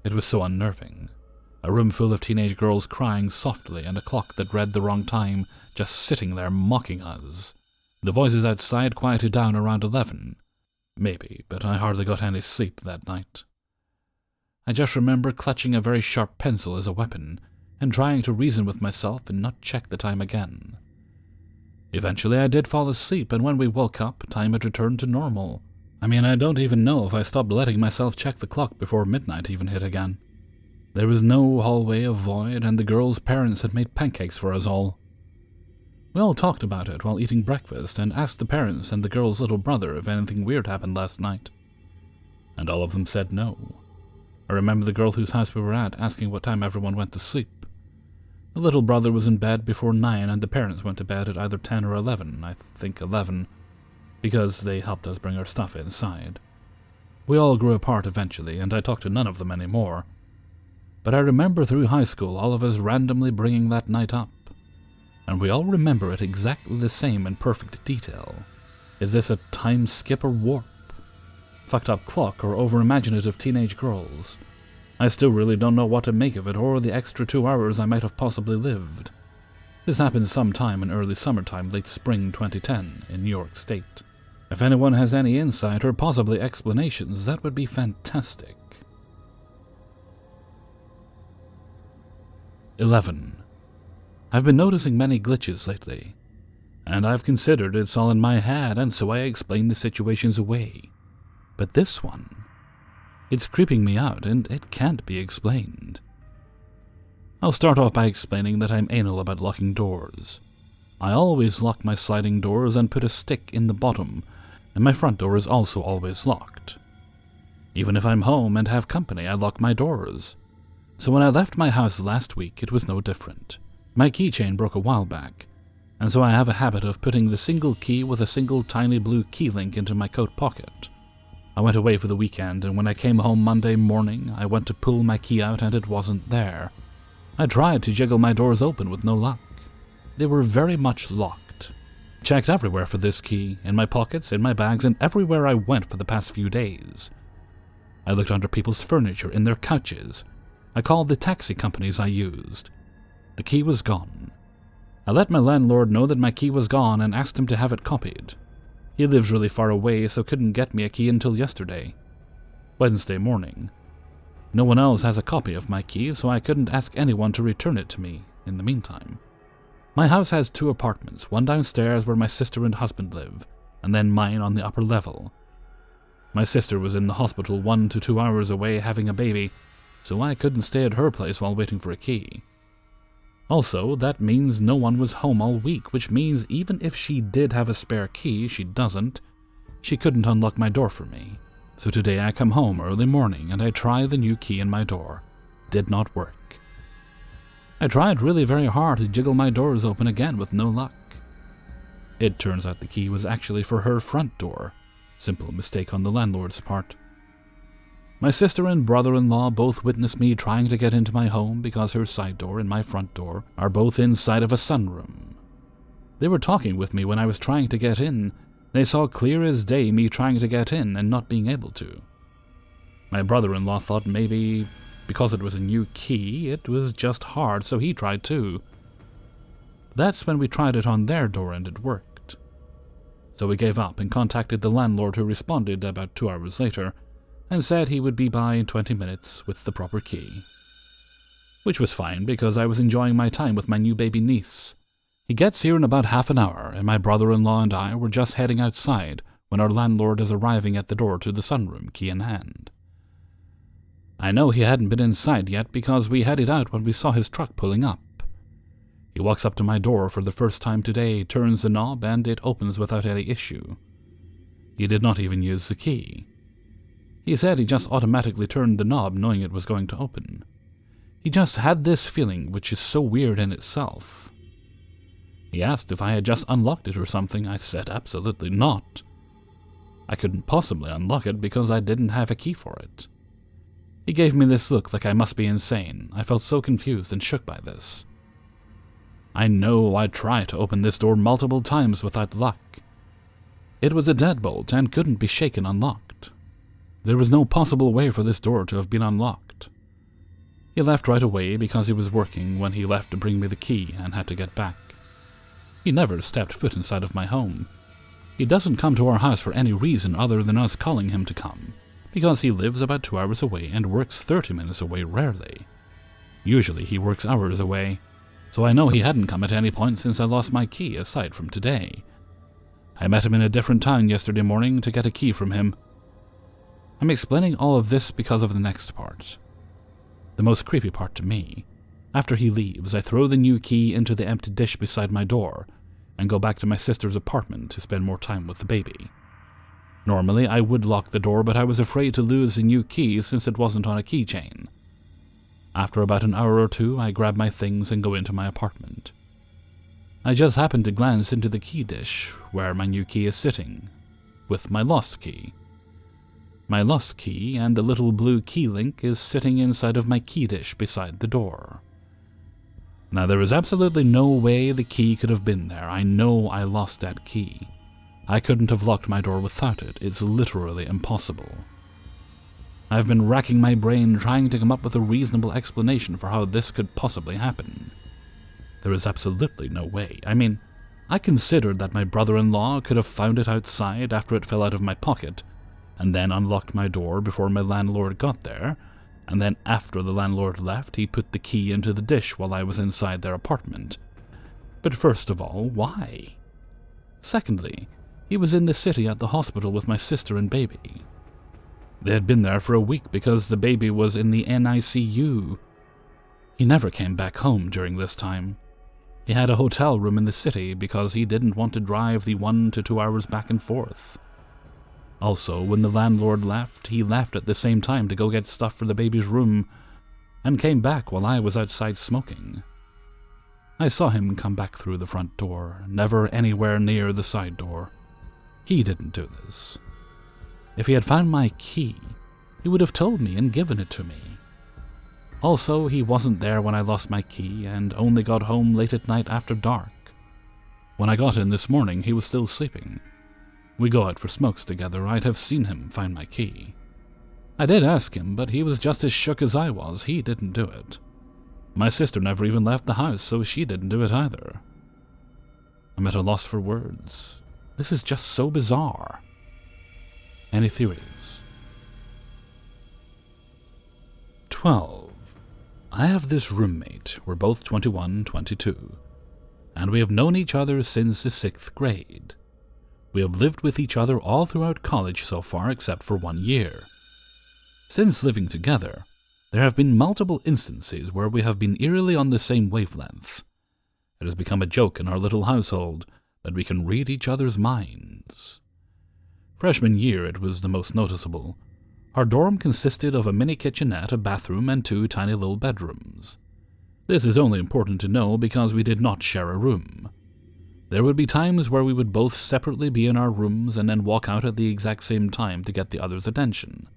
It was so unnerving. A room full of teenage girls crying softly and a clock that read the wrong time just sitting there mocking us. The voices outside quieted down around 11. Maybe, but I hardly got any sleep that night. I just remember clutching a very sharp pencil as a weapon and trying to reason with myself and not check the time again. Eventually I did fall asleep, and when we woke up, time had returned to normal. I mean, I don't even know if I stopped letting myself check the clock before midnight even hit again. There was no hallway of void, and the girls' parents had made pancakes for us all. We all talked about it while eating breakfast and asked the parents and the girl's little brother if anything weird happened last night. and all of them said no. I remember the girl whose house we were at asking what time everyone went to sleep. The little brother was in bed before 9, and the parents went to bed at either 10 or 11, I think 11, because they helped us bring our stuff inside. We all grew apart eventually, and I talked to none of them anymore. But I remember through high school all of us randomly bringing that night up, and we all remember it exactly the same in perfect detail. Is this a time skip or warp? Fucked up clock or over-imaginative teenage girls? I still really don't know what to make of it or the extra 2 hours I might have possibly lived. This happened sometime in early summertime, late spring 2010 in New York State. If anyone has any insight or possibly explanations, that would be fantastic. 11. I've been noticing many glitches lately, and I've considered it's all in my head, and so I explained the situations away. But this one, it's creeping me out, and it can't be explained. I'll start off by explaining that I'm anal about locking doors. I always lock my sliding doors and put a stick in the bottom, and my front door is also always locked. Even if I'm home and have company, I lock my doors. So when I left my house last week, it was no different. My keychain broke a while back, and so I have a habit of putting the single key with a single tiny blue key link into my coat pocket. I went away for the weekend, and when I came home Monday morning, I went to pull my key out and it wasn't there. I tried to jiggle my doors open with no luck. They were very much locked. Checked everywhere for this key, in my pockets, in my bags, and everywhere I went for the past few days. I looked under people's furniture, in their couches. I called the taxi companies I used. The key was gone. I let my landlord know that my key was gone and asked him to have it copied. He lives really far away, so couldn't get me a key until yesterday, Wednesday morning. No one else has a copy of my key, so I couldn't ask anyone to return it to me in the meantime. My house has 2 apartments, one downstairs where my sister and husband live, and then mine on the upper level. My sister was in the hospital 1 to 2 hours away having a baby, so I couldn't stay at her place while waiting for a key. Also, that means no one was home all week, which means even if she did have a spare key, she doesn't, she couldn't unlock my door for me. So today I come home early morning and I try the new key in my door. Did not work. I tried really very hard to jiggle my doors open again with no luck. It turns out the key was actually for her front door. Simple mistake on the landlord's part. My sister and brother-in-law both witnessed me trying to get into my home because her side door and my front door are both inside of a sunroom. They were talking with me when I was trying to get in. They saw clear as day me trying to get in and not being able to. My brother-in-law thought maybe because it was a new key, it was just hard, so he tried too. That's when we tried it on their door and it worked. So we gave up and contacted the landlord, who responded about 2 hours later and said he would be by in 20 minutes with the proper key. Which was fine because I was enjoying my time with my new baby niece. He gets here in about half an hour, and my brother-in-law and I were just heading outside when our landlord is arriving at the door to the sunroom, key in hand. I know he hadn't been inside yet because we headed out when we saw his truck pulling up. He walks up to my door for the first time today, turns the knob, and it opens without any issue. He did not even use the key. He said he just automatically turned the knob knowing it was going to open. He just had this feeling, which is so weird in itself. He asked if I had just unlocked it or something. I said absolutely not. I couldn't possibly unlock it because I didn't have a key for it. He gave me this look like I must be insane. I felt so confused and shook by this. I know I tried to open this door multiple times without luck. It was a deadbolt and couldn't be shaken unlocked. There was no possible way for this door to have been unlocked. He left right away because he was working when he left to bring me the key and had to get back. He never stepped foot inside of my home. He doesn't come to our house for any reason other than us calling him to come, because he lives about 2 hours away and works 30 minutes away rarely. Usually he works hours away, so I know he hadn't come at any point since I lost my key aside from today. I met him in a different town yesterday morning to get a key from him. I'm explaining all of this because of the next part. The most creepy part to me. After he leaves, I throw the new key into the empty dish beside my door and go back to my sister's apartment to spend more time with the baby. Normally, I would lock the door, but I was afraid to lose the new key since it wasn't on a keychain. After about an hour or two, I grab my things and go into my apartment. I just happened to glance into the key dish, where my new key is sitting, with my lost key. My lost key and the little blue key link is sitting inside of my key dish beside the door. Now, there is absolutely no way the key could have been there. I know I lost that key. I couldn't have locked my door without it. It's literally impossible. I've been racking my brain trying to come up with a reasonable explanation for how this could possibly happen. There is absolutely no way. I mean, I considered that my brother-in-law could have found it outside after it fell out of my pocket, and then unlocked my door before my landlord got there, and then after the landlord left, he put the key into the dish while I was inside their apartment. But first of all, why? Secondly, he was in the city at the hospital with my sister and baby. They had been there for a week because the baby was in the NICU. He never came back home during this time. He had a hotel room in the city because he didn't want to drive the 1 to 2 hours back and forth. Also, when the landlord left, he left at the same time to go get stuff for the baby's room, and came back while I was outside smoking. I saw him come back through the front door, never anywhere near the side door. He didn't do this. If he had found my key, he would have told me and given it to me. Also, he wasn't there when I lost my key, and only got home late at night after dark. When I got in this morning, he was still sleeping. We go out for smokes together. I'd have seen him find my key. I did ask him, but he was just as shook as I was. He didn't do it. My sister never even left the house, so she didn't do it either. I'm at a loss for words. This is just so bizarre. Any theories? 12. I have this roommate. We're both 21, 22, and we have known each other since the 6th grade. We have lived with each other all throughout college so far except for 1 year. Since living together, there have been multiple instances where we have been eerily on the same wavelength. It has become a joke in our little household that we can read each other's minds. Freshman year, it was the most noticeable. Our dorm consisted of a mini kitchenette, a bathroom, and 2 tiny little bedrooms. This is only important to know because we did not share a room. There would be times where we would both separately be in our rooms and then walk out at the exact same time to get the other's attention.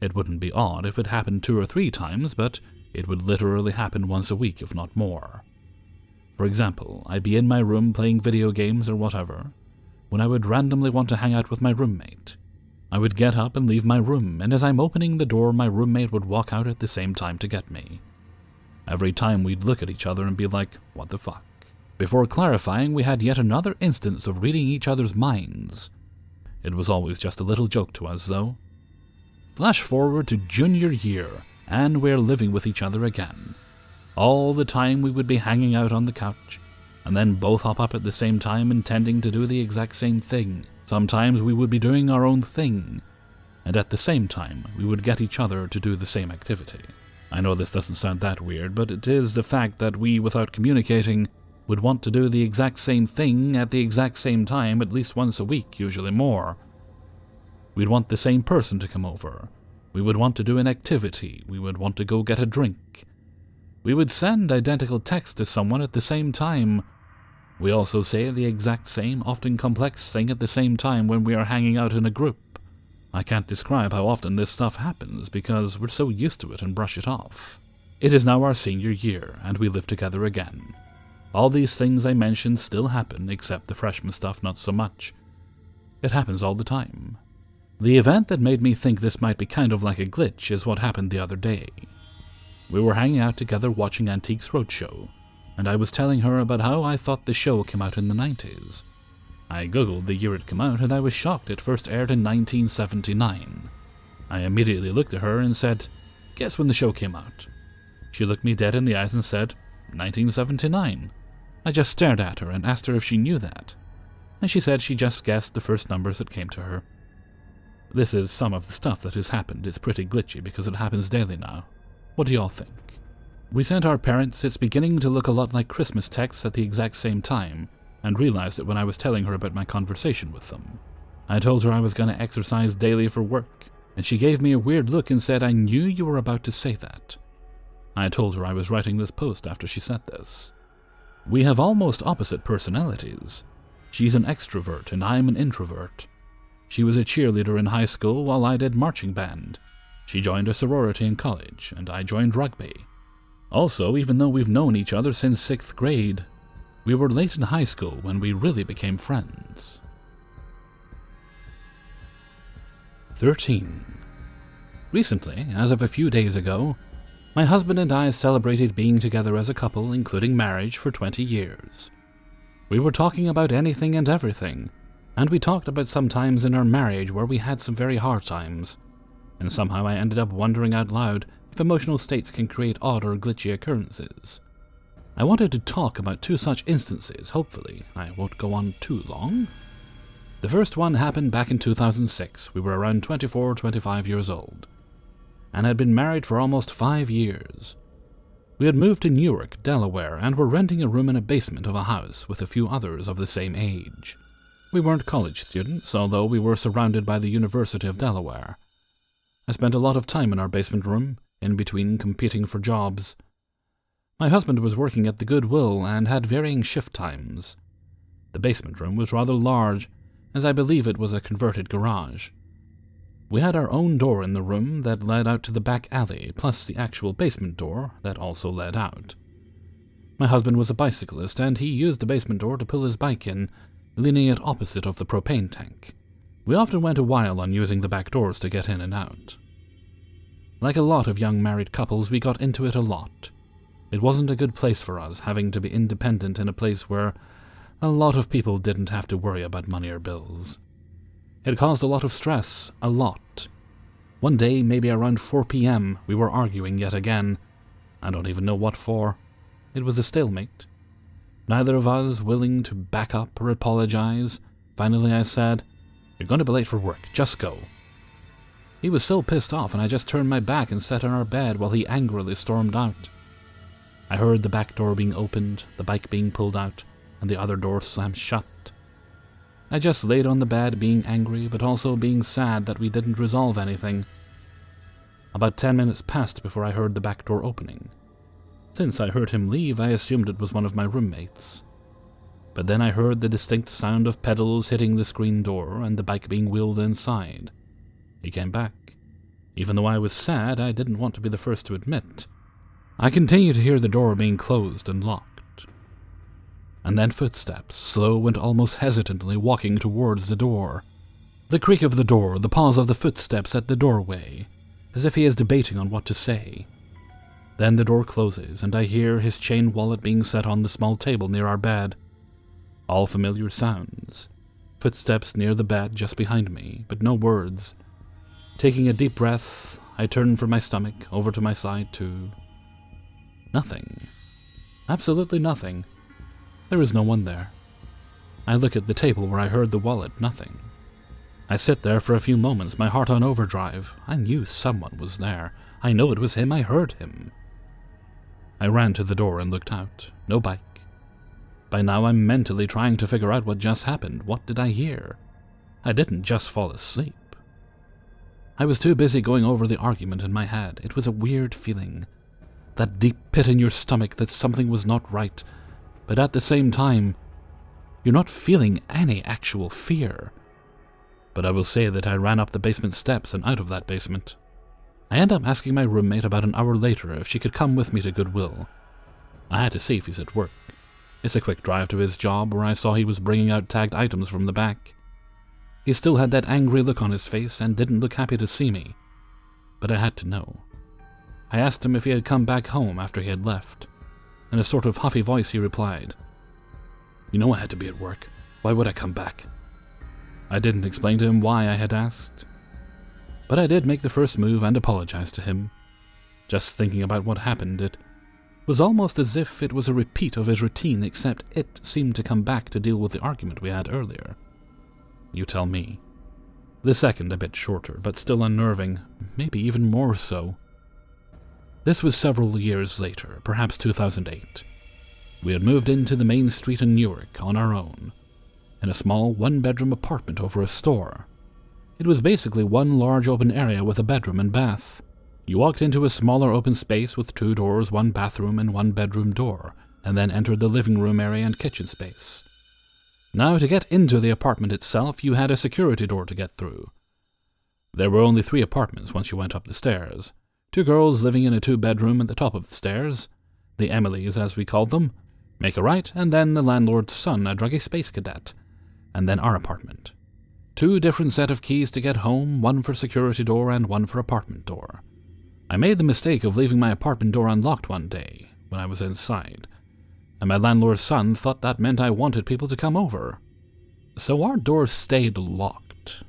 It wouldn't be odd if it happened 2 or 3 times, but it would literally happen once a week, if not more. For example, I'd be in my room playing video games or whatever, when I would randomly want to hang out with my roommate. I would get up and leave my room, and as I'm opening the door, my roommate would walk out at the same time to get me. Every time we'd look at each other and be like, what the fuck? Before clarifying, we had yet another instance of reading each other's minds. It was always just a little joke to us, though. Flash forward to junior year, and we're living with each other again. All the time we would be hanging out on the couch, and then both hop up at the same time intending to do the exact same thing. Sometimes we would be doing our own thing, and at the same time we would get each other to do the same activity. I know this doesn't sound that weird, but it is the fact that we, without communicating, would want to do the exact same thing at the exact same time at least once a week, usually more. We'd want the same person to come over. We would want to do an activity. We would want to go get a drink. We would send identical texts to someone at the same time. We also say the exact same, often complex thing at the same time when we are hanging out in a group. I can't describe how often this stuff happens because we're so used to it and brush it off. It is now our senior year, and we live together again. All these things I mentioned still happen, except the freshman stuff not so much. It happens all the time. The event that made me think this might be kind of like a glitch is what happened the other day. We were hanging out together watching Antiques Roadshow, and I was telling her about how I thought the show came out in the 90s. I googled the year it came out, and I was shocked it first aired in 1979. I immediately looked at her and said, "Guess when the show came out?" She looked me dead in the eyes and said, 1979. I just stared at her and asked her if she knew that, and she said she just guessed the first numbers that came to her. This is some of the stuff that has happened. It's pretty glitchy because it happens daily now. What do y'all think? We sent our parents It's Beginning to Look a Lot Like Christmas texts at the exact same time, and realized it when I was telling her about my conversation with them. I told her I was going to exercise daily for work, and she gave me a weird look and said I knew you were about to say that. I told her I was writing this post after she said this. We have almost opposite personalities. She's an extrovert and I'm an introvert. She was a cheerleader in high school while I did marching band. She joined a sorority in college, and I joined rugby. Also, even though we've known each other since 6th grade, we were late in high school when we really became friends. 13. Recently, as of a few days ago, my husband and I celebrated being together as a couple, including marriage, for 20 years. We were talking about anything and everything, and we talked about some times in our marriage where we had some very hard times, and somehow I ended up wondering out loud if emotional states can create odd or glitchy occurrences. I wanted to talk about 2 such instances, hopefully. I won't go on too long. The first one happened back in 2006. We were around 24 or 25 years old, and had been married for almost 5 years. We had moved to Newark, Delaware, and were renting a room in a basement of a house with a few others of the same age. We weren't college students, although we were surrounded by the University of Delaware. I spent a lot of time in our basement room, in between competing for jobs. My husband was working at the Goodwill and had varying shift times. The basement room was rather large, as I believe it was a converted garage. We had our own door in the room that led out to the back alley, plus the actual basement door that also led out. My husband was a bicyclist, and he used the basement door to pull his bike in, leaning it opposite of the propane tank. We often went a while on using the back doors to get in and out. Like a lot of young married couples, we got into it a lot. It wasn't a good place for us, having to be independent in a place where a lot of people didn't have to worry about money or bills. It caused a lot of stress, a lot. One day, maybe around 4 p.m., we were arguing yet again. I don't even know what for. It was a stalemate. Neither of us willing to back up or apologize. Finally I said, "You're going to be late for work, just go." He was so pissed off, and I just turned my back and sat on our bed while he angrily stormed out. I heard the back door being opened, the bike being pulled out, and the other door slammed shut. I just laid on the bed being angry, but also being sad that we didn't resolve anything. About 10 minutes passed before I heard the back door opening. Since I heard him leave, I assumed it was one of my roommates. But then I heard the distinct sound of pedals hitting the screen door and the bike being wheeled inside. He came back. Even though I was sad, I didn't want to be the first to admit. I continued to hear the door being closed and locked. And then footsteps, slow and almost hesitantly walking towards the door. The creak of the door, the pause of the footsteps at the doorway, as if he is debating on what to say. Then the door closes, and I hear his chain wallet being set on the small table near our bed. All familiar sounds. Footsteps near the bed just behind me, but no words. Taking a deep breath, I turn from my stomach over to my side to nothing. Absolutely nothing. There is no one there. I look at the table where I heard the wallet, nothing. I sit there for a few moments, my heart on overdrive. I knew someone was there. I know it was him, I heard him. I ran to the door and looked out. No bike. By now I'm mentally trying to figure out what just happened. What did I hear? I didn't just fall asleep. I was too busy going over the argument in my head. It was a weird feeling. That deep pit in your stomach that something was not right. But at the same time, you're not feeling any actual fear. But I will say that I ran up the basement steps and out of that basement. I ended up asking my roommate about an hour later if she could come with me to Goodwill. I had to see if he's at work. It's a quick drive to his job where I saw he was bringing out tagged items from the back. He still had that angry look on his face and didn't look happy to see me. But I had to know. I asked him if he had come back home after he had left. In a sort of huffy voice he replied, "You know I had to be at work. Why would I come back?" I didn't explain to him why I had asked. But I did make the first move and apologize to him. Just thinking about what happened, it was almost as if it was a repeat of his routine, except it seemed to come back to deal with the argument we had earlier. You tell me. The second a bit shorter, but still unnerving, maybe even more so. This was several years later, perhaps 2008. We had moved into the main street in Newark on our own. in a small one-bedroom apartment over a store. It was basically one large open area with a bedroom and bath. You walked into a smaller open space with 2 doors, 1 bathroom and 1 bedroom door, and then entered the living room area and kitchen space. Now, to get into the apartment itself, you had a security door to get through. There were only 3 apartments once you went up the stairs. 2 girls living in a 2-bedroom at the top of the stairs, the Emilys as we called them, make a right, and then the landlord's son, a druggy space cadet, and then our apartment. 2 different set of keys to get home, 1 for security door and 1 for apartment door. I made the mistake of leaving my apartment door unlocked one day when I was inside, and my landlord's son thought that meant I wanted people to come over. So our door stayed locked.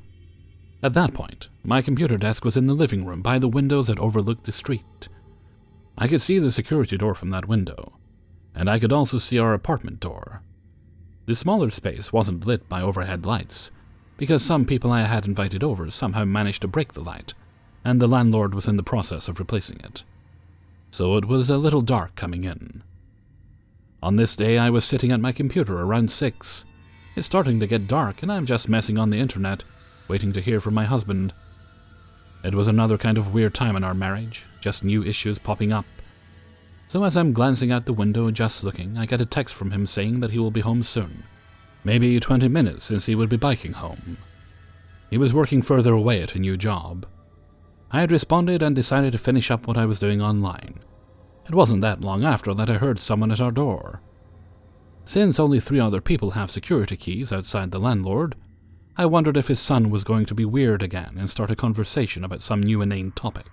At that point, my computer desk was in the living room by the windows that overlooked the street. I could see the security door from that window, and I could also see our apartment door. The smaller space wasn't lit by overhead lights, because some people I had invited over somehow managed to break the light, and the landlord was in the process of replacing it. So it was a little dark coming in. On this day, I was sitting at my computer around 6. It's starting to get dark, and I'm just messing on the internet, waiting to hear from my husband. It was another kind of weird time in our marriage, just new issues popping up. So as I'm glancing out the window just looking, I get a text from him saying that he will be home soon. Maybe 20 minutes since he would be biking home. He was working further away at a new job. I had responded and decided to finish up what I was doing online. It wasn't that long after that I heard someone at our door. Since only 3 other people have security keys outside the landlord, I wondered if his son was going to be weird again and start a conversation about some new inane topic.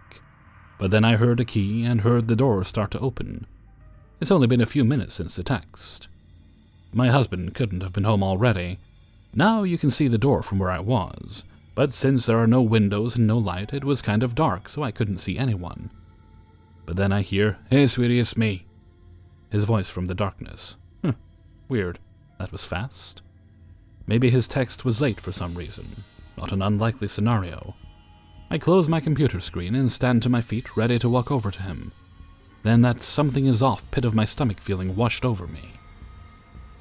But then I heard a key and heard the door start to open. It's only been a few minutes since the text. My husband couldn't have been home already. Now you can see the door from where I was, but since there are no windows and no light, it was kind of dark, so I couldn't see anyone. But then I hear, "Hey sweetie, it's me." His voice from the darkness. Weird. That was fast. Maybe his text was late for some reason. Not an unlikely scenario. I close my computer screen and stand to my feet, ready to walk over to him. Then that something is off pit of my stomach feeling washed over me.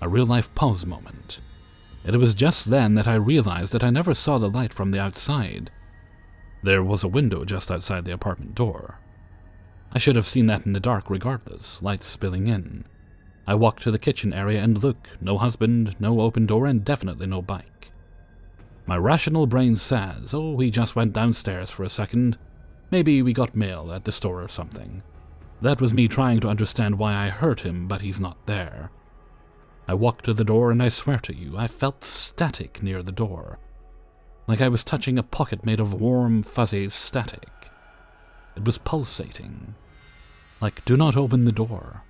A real-life pause moment. It was just then that I realized that I never saw the light from the outside. There was a window just outside the apartment door. I should have seen that in the dark regardless, light spilling in. I walk to the kitchen area and look, no husband, no open door, and definitely no bike. My rational brain says, oh, he just went downstairs for a second. Maybe we got mail at the store or something. That was me trying to understand why I heard him, but he's not there. I walk to the door and I swear to you, I felt static near the door. Like I was touching a pocket made of warm, fuzzy static. It was pulsating. Like, do not open the door.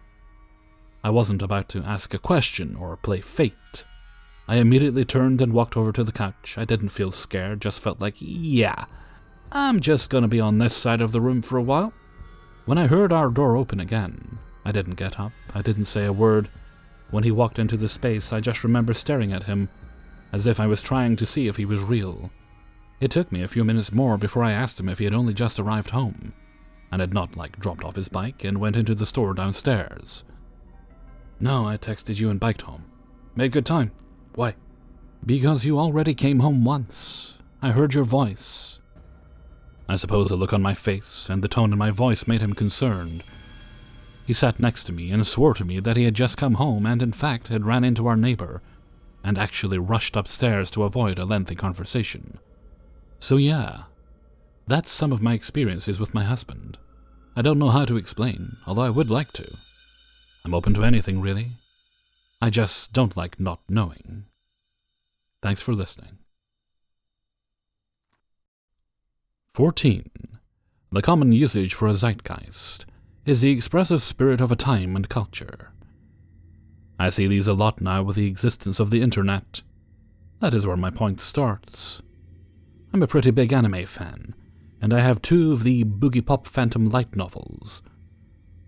I wasn't about to ask a question or play fate. I immediately turned and walked over to the couch. I didn't feel scared, just felt like, yeah, I'm just gonna be on this side of the room for a while. When I heard our door open again, I didn't get up, I didn't say a word. When he walked into the space, I just remember staring at him, as if I was trying to see if he was real. It took me a few minutes more before I asked him if he had only just arrived home, and had not, dropped off his bike and went into the store downstairs. No, I texted you and biked home. Made good time. Why? Because you already came home once. I heard your voice. I suppose the look on my face and the tone in my voice made him concerned. He sat next to me and swore to me that he had just come home and in fact had ran into our neighbor and actually rushed upstairs to avoid a lengthy conversation. So yeah, that's some of my experiences with my husband. I don't know how to explain, although I would like to. I'm open to anything, really. I just don't like not knowing. Thanks for listening. 14. The common usage for a zeitgeist is the expressive spirit of a time and culture. I see these a lot now with the existence of the internet. That is where my point starts. I'm a pretty big anime fan, and I have 2 of the Boogie Pop Phantom light novels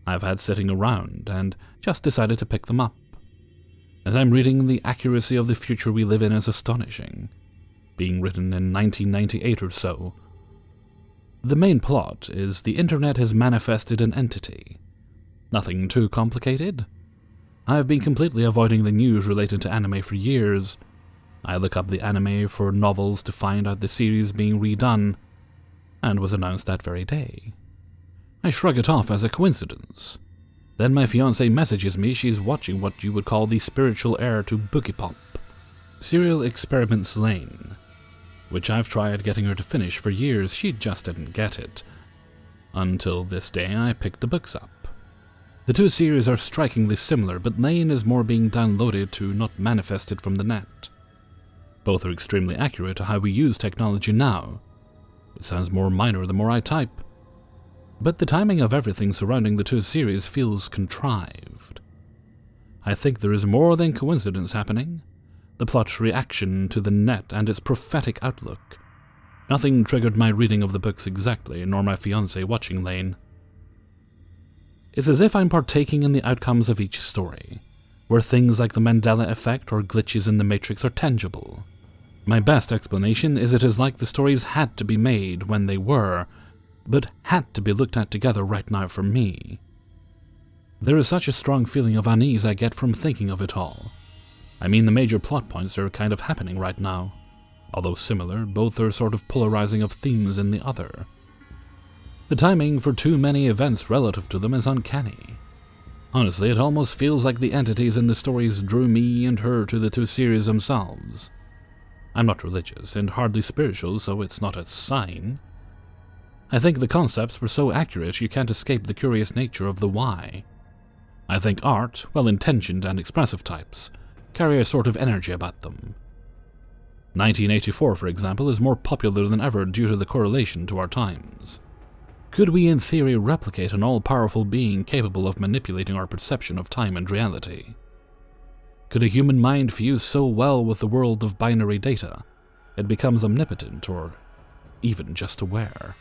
I've had sitting around, and just decided to pick them up. As I'm reading, the accuracy of the future we live in is astonishing, being written in 1998 or so. The main plot is the internet has manifested an entity. Nothing too complicated. I've been completely avoiding the news related to anime for years, I look up the anime for novels to find out the series being redone, and was announced that very day. I shrug it off as a coincidence. Then my fiancée messages me she's watching what you would call the spiritual heir to Boogie Pop, Serial Experiments Lane, which I've tried getting her to finish for years. She just didn't get it. Until this day I picked the books up. The two series are strikingly similar, but Lane is more being downloaded to not manifested from the net. Both are extremely accurate to how we use technology now. It sounds more minor the more I type, but the timing of everything surrounding the two series feels contrived. I think there is more than coincidence happening. The plot's reaction to the net and its prophetic outlook. Nothing triggered my reading of the books exactly, nor my fiancé watching Lane. It's as if I'm partaking in the outcomes of each story, where things like the Mandela effect or glitches in the Matrix are tangible. My best explanation is it is like the stories had to be made when they were, but had to be looked at together right now for me. There is such a strong feeling of unease I get from thinking of it all. I mean, the major plot points are kind of happening right now. Although similar, both are sort of polarizing of themes in the other. The timing for too many events relative to them is uncanny. Honestly, it almost feels like the entities in the stories drew me and her to the two series themselves. I'm not religious, and hardly spiritual, so it's not a sign. I think the concepts were so accurate you can't escape the curious nature of the why. I think art, well-intentioned and expressive types, carry a sort of energy about them. 1984, for example, is more popular than ever due to the correlation to our times. Could we in theory replicate an all-powerful being capable of manipulating our perception of time and reality? Could a human mind fuse so well with the world of binary data, it becomes omnipotent or even just aware?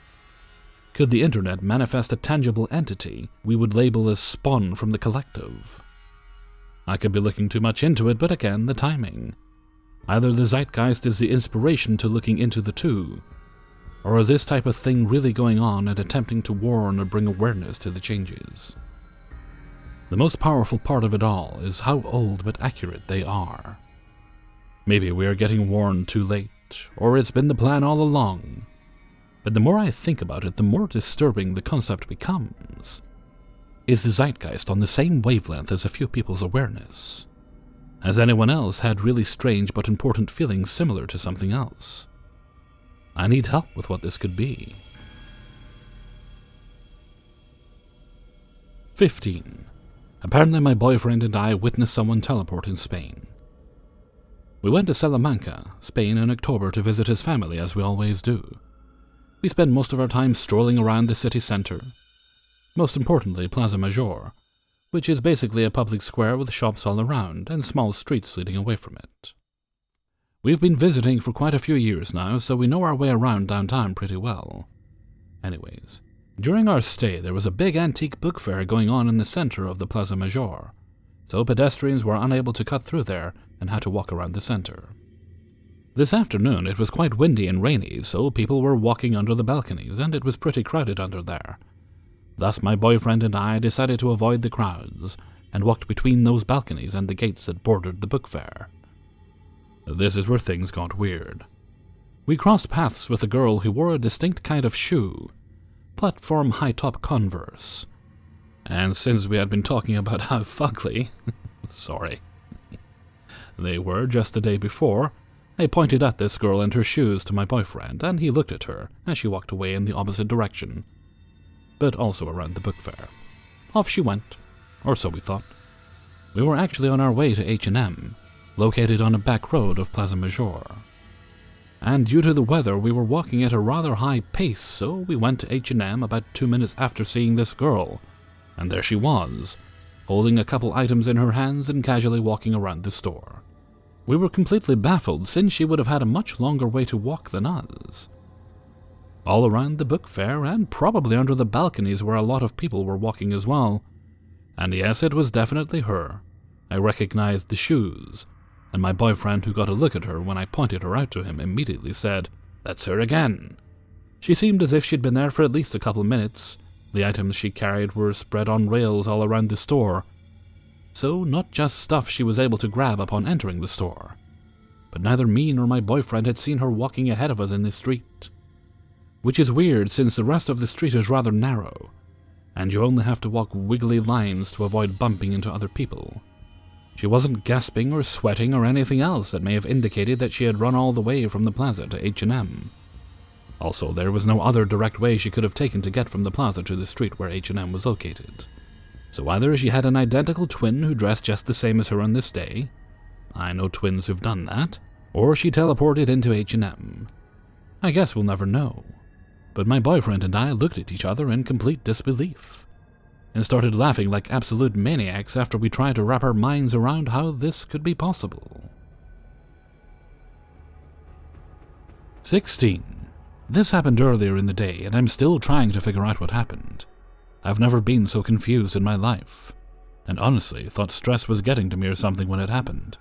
Could the internet manifest a tangible entity we would label as spawn from the collective? I could be looking too much into it, but again, the timing. Either the zeitgeist is the inspiration to looking into the two, or is this type of thing really going on and attempting to warn or bring awareness to the changes? The most powerful part of it all is how old but accurate they are. Maybe we are getting warned too late, or it's been the plan all along. But the more I think about it, the more disturbing the concept becomes. Is the zeitgeist on the same wavelength as a few people's awareness? Has anyone else had really strange but important feelings similar to something else? I need help with what this could be. 15. Apparently my boyfriend and I witnessed someone teleport in Spain. We went to Salamanca, Spain in October to visit his family as we always do. We spend most of our time strolling around the city center. Most importantly, Plaza Major, which is basically a public square with shops all around and small streets leading away from it. We've been visiting for quite a few years now, so we know our way around downtown pretty well. Anyways, during our stay there was a big antique book fair going on in the center of the Plaza Major, so pedestrians were unable to cut through there and had to walk around the center. This afternoon it was quite windy and rainy, so people were walking under the balconies, and it was pretty crowded under there. Thus my boyfriend and I decided to avoid the crowds, and walked between those balconies and the gates that bordered the book fair. This is where things got weird. We crossed paths with a girl who wore a distinct kind of shoe, platform high-top Converse. And since we had been talking about how fugly, they were just the day before, I pointed at this girl and her shoes to my boyfriend, and he looked at her as she walked away in the opposite direction, but also around the book fair. Off she went, or so we thought. We were actually on our way to H&M, located on a back road of Plaza Major. And due to the weather, we were walking at a rather high pace, so we went to H&M about 2 minutes after seeing this girl, and there she was, holding a couple items in her hands and casually walking around the store. We were completely baffled, since she would have had a much longer way to walk than us. All around the book fair, and probably under the balconies where a lot of people were walking as well. And yes, it was definitely her. I recognized the shoes, and my boyfriend, who got a look at her when I pointed her out to him, immediately said, "That's her again." She seemed as if she'd been there for at least a couple minutes. The items she carried were spread on rails all around the store, so not just stuff she was able to grab upon entering the store, but neither me nor my boyfriend had seen her walking ahead of us in the street. Which is weird since the rest of the street is rather narrow, and you only have to walk wiggly lines to avoid bumping into other people. She wasn't gasping or sweating or anything else that may have indicated that she had run all the way from the plaza to H&M. Also, there was no other direct way she could have taken to get from the plaza to the street where H&M was located. So either she had an identical twin who dressed just the same as her on this day, I know twins who've done that, or she teleported into H&M. I guess we'll never know. But my boyfriend and I looked at each other in complete disbelief, and started laughing like absolute maniacs after we tried to wrap our minds around how this could be possible. 16. This happened earlier in the day, and I'm still trying to figure out what happened. I've never been so confused in my life, and honestly thought stress was getting to me or something when it happened.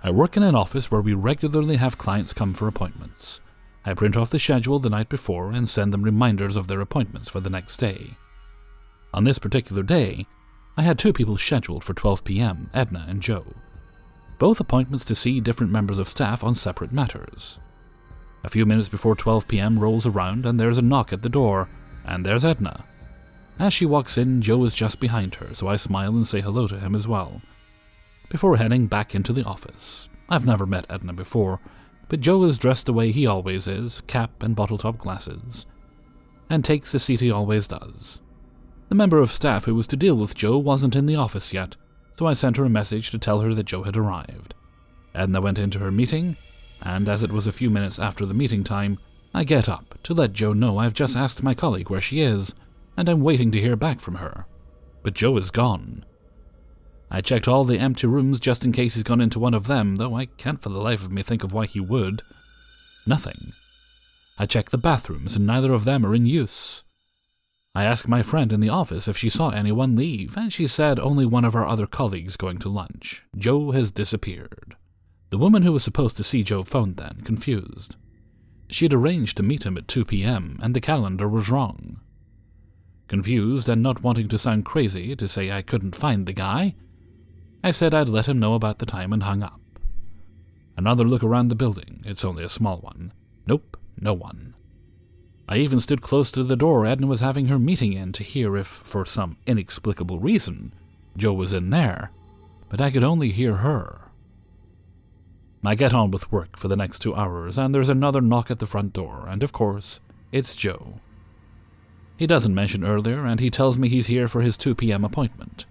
I work in an office where we regularly have clients come for appointments. I print off the schedule the night before and send them reminders of their appointments for the next day. On this particular day, I had 2 people scheduled for 12 p.m., Edna and Joe. Both appointments to see different members of staff on separate matters. A few minutes before 12 p.m. rolls around and there's a knock at the door, and there's Edna. As she walks in, Joe is just behind her, so I smile and say hello to him as well, before heading back into the office. I've never met Edna before, but Joe is dressed the way he always is, cap and bottle-top glasses, and takes the seat he always does. The member of staff who was to deal with Joe wasn't in the office yet, so I sent her a message to tell her that Joe had arrived. Edna went into her meeting, and as it was a few minutes after the meeting time, I get up to let Joe know I've just asked my colleague where she is, and I'm waiting to hear back from her. But Joe is gone. I checked all the empty rooms just in case he's gone into one of them, though I can't for the life of me think of why he would. Nothing. I checked the bathrooms, and neither of them are in use. I asked my friend in the office if she saw anyone leave, and she said only one of our other colleagues going to lunch. Joe has disappeared. The woman who was supposed to see Joe phoned then, confused. She had arranged to meet him at 2 p.m., and the calendar was wrong. Confused and not wanting to sound crazy to say I couldn't find the guy, I said I'd let him know about the time and hung up. Another look around the building, it's only a small one. Nope, no one. I even stood close to the door Edna was having her meeting in to hear if, for some inexplicable reason, Joe was in there, but I could only hear her. I get on with work for the next 2 hours, and there's another knock at the front door, and of course, it's Joe. He doesn't mention earlier, and he tells me he's here for his 2 p.m. appointment.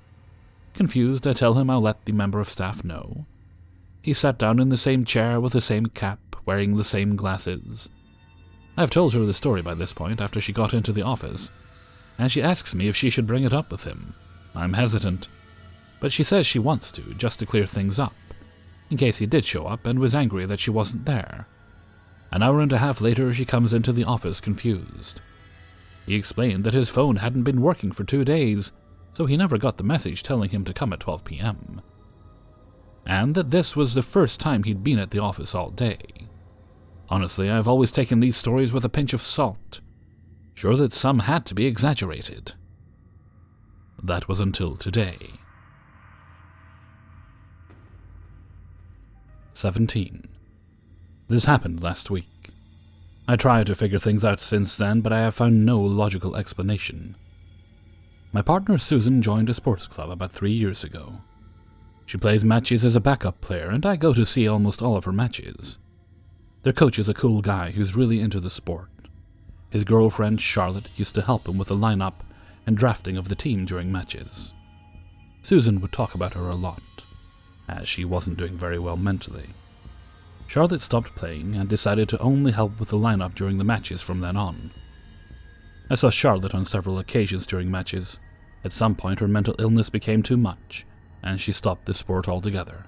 Confused, I tell him I'll let the member of staff know. He sat down in the same chair with the same cap, wearing the same glasses. I've told her the story by this point after she got into the office, and she asks me if she should bring it up with him. I'm hesitant, but she says she wants to, just to clear things up, in case he did show up and was angry that she wasn't there. An hour and a half later, she comes into the office confused. He explained that his phone hadn't been working for 2 days, so he never got the message telling him to come at 12 p.m. And that this was the first time he'd been at the office all day. Honestly, I've always taken these stories with a pinch of salt, sure that some had to be exaggerated. That was until today. 17. This happened last week. I tried to figure things out since then, but I have found no logical explanation. My partner Susan joined a sports club about 3 years ago. She plays matches as a backup player, and I go to see almost all of her matches. Their coach is a cool guy who's really into the sport. His girlfriend, Charlotte, used to help him with the lineup and drafting of the team during matches. Susan would talk about her a lot, as she wasn't doing very well mentally. Charlotte stopped playing and decided to only help with the lineup during the matches from then on. I saw Charlotte on several occasions during matches. At some point her mental illness became too much, and she stopped the sport altogether.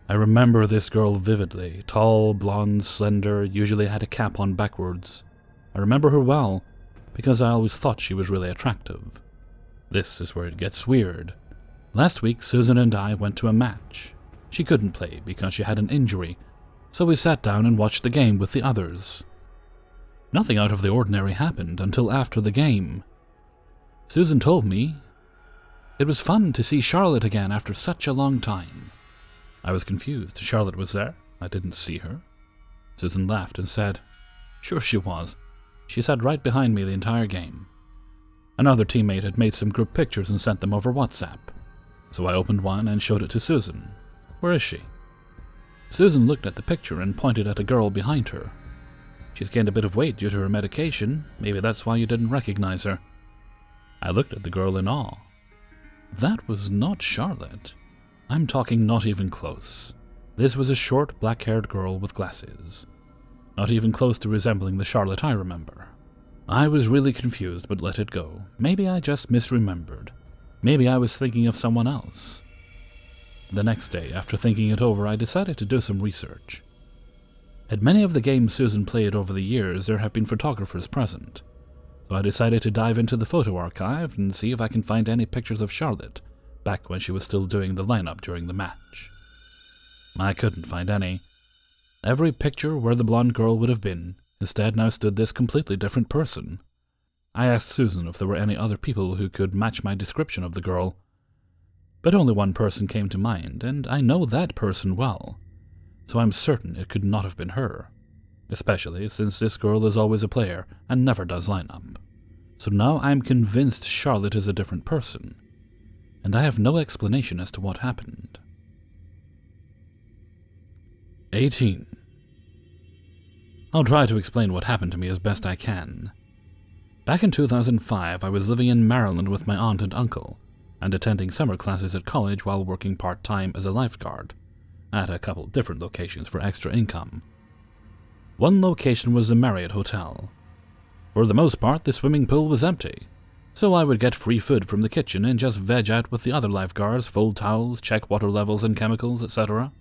I remember this girl vividly, tall, blonde, slender, usually had a cap on backwards. I remember her well, because I always thought she was really attractive. This is where it gets weird. Last week, Susan and I went to a match. She couldn't play because she had an injury, so we sat down and watched the game with the others. Nothing out of the ordinary happened until after the game. Susan told me it was fun to see Charlotte again after such a long time. I was confused. Charlotte was there. I didn't see her. Susan laughed and said, "Sure she was. She sat right behind me the entire game. Another teammate had made some group pictures and sent them over WhatsApp. So I opened one and showed it to Susan. Where is she?" Susan looked at the picture and pointed at a girl behind her. "She's gained a bit of weight due to her medication. Maybe that's why you didn't recognize her." I looked at the girl in awe. That was not Charlotte. I'm talking not even close. This was a short, black-haired girl with glasses. Not even close to resembling the Charlotte I remember. I was really confused, but let it go. Maybe I just misremembered. Maybe I was thinking of someone else. The next day, after thinking it over, I decided to do some research. At many of the games Susan played over the years, there have been photographers present. So I decided to dive into the photo archive and see if I can find any pictures of Charlotte, back when she was still doing the lineup during the match. I couldn't find any. Every picture where the blonde girl would have been, instead now stood this completely different person. I asked Susan if there were any other people who could match my description of the girl. But only one person came to mind, and I know that person well, so I'm certain it could not have been her, especially since this girl is always a player and never does lineup. So now I'm convinced Charlotte is a different person, and I have no explanation as to what happened. 18. I'll try to explain what happened to me as best I can. Back in 2005, I was living in Maryland with my aunt and uncle, and attending summer classes at college while working part-time as a lifeguard, at a couple different locations for extra income. One location was the Marriott Hotel. For the most part, the swimming pool was empty, so I would get free food from the kitchen and just veg out with the other lifeguards, fold towels, check water levels and chemicals, etc.,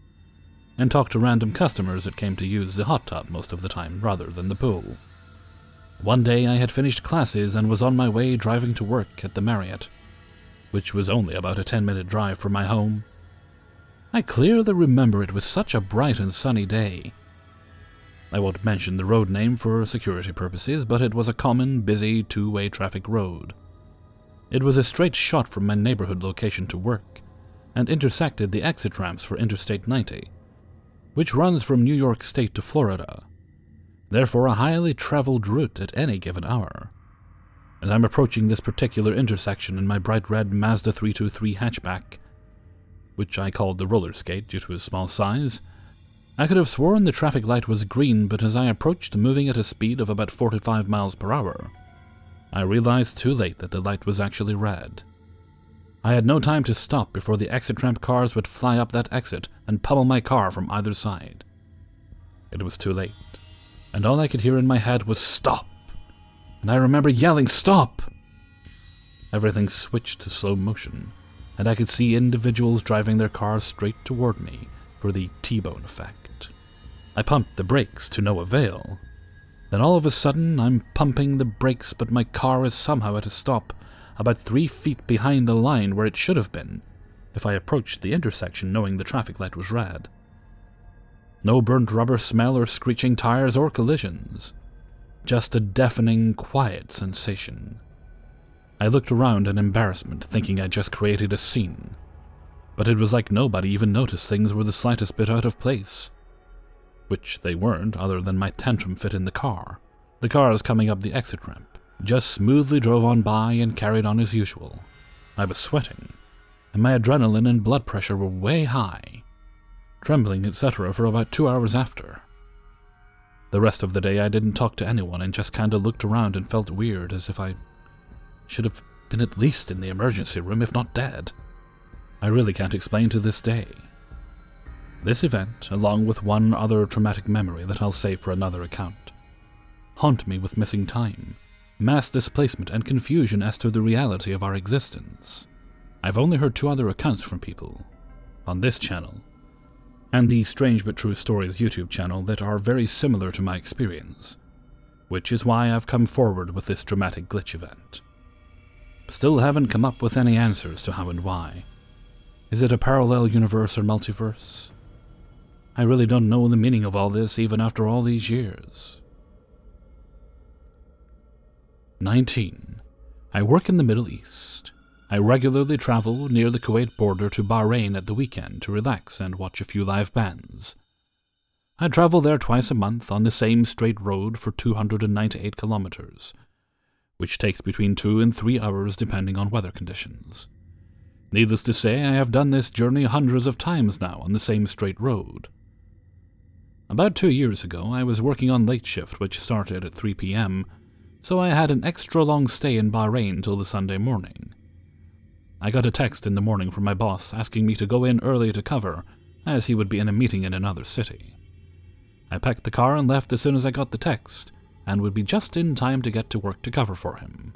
and talk to random customers that came to use the hot tub most of the time rather than the pool. One day I had finished classes and was on my way driving to work at the Marriott, which was only about a 10-minute drive from my home. I clearly remember it was such a bright and sunny day. I won't mention the road name for security purposes, but it was a common, busy, two-way traffic road. It was a straight shot from my neighborhood location to work, and intersected the exit ramps for Interstate 90, which runs from New York State to Florida, therefore a highly traveled route at any given hour. As I'm approaching this particular intersection in my bright red Mazda 323 hatchback, which I called the roller skate due to its small size, I could have sworn the traffic light was green, but as I approached, moving at a speed of about 45 miles per hour, I realized too late that the light was actually red. I had no time to stop before the exit ramp cars would fly up that exit and pummel my car from either side. It was too late, and all I could hear in my head was "stop!" And I remember yelling "stop!" Everything switched to slow motion, and I could see individuals driving their cars straight toward me for the T-bone effect. I pumped the brakes to no avail. Then all of a sudden, I'm pumping the brakes, but my car is somehow at a stop, about 3 feet behind the line where it should have been, if I approached the intersection knowing the traffic light was red. No burnt rubber smell or screeching tires or collisions. Just a deafening, quiet sensation. I looked around in embarrassment, thinking I just created a scene. But it was like nobody even noticed things were the slightest bit out of place. Which they weren't, other than my tantrum fit in the car. The cars coming up the exit ramp just smoothly drove on by and carried on as usual. I was sweating, and my adrenaline and blood pressure were way high, trembling, etc. for about 2 hours after. The rest of the day I didn't talk to anyone and just kinda looked around and felt weird, as if I should have been at least in the emergency room, if not dead. I really can't explain to this day. This event, along with one other traumatic memory that I'll save for another account, haunt me with missing time, mass displacement, and confusion as to the reality of our existence. I've only heard 2 other accounts from people, on this channel, and the Strange But True Stories YouTube channel, that are very similar to my experience, which is why I've come forward with this dramatic glitch event. Still haven't come up with any answers to how and why. Is it a parallel universe or multiverse? I really don't know the meaning of all this even after all these years. 19. I work in the Middle East. I regularly travel near the Kuwait border to Bahrain at the weekend to relax and watch a few live bands. I travel there twice a month on the same straight road for 298 kilometers, which takes between 2 and 3 hours depending on weather conditions. Needless to say, I have done this journey hundreds of times now on the same straight road. About 2 years ago, I was working on late shift, which started at 3 p.m., so I had an extra long stay in Bahrain till the Sunday morning. I got a text in the morning from my boss asking me to go in early to cover, as he would be in a meeting in another city. I packed the car and left as soon as I got the text, and would be just in time to get to work to cover for him.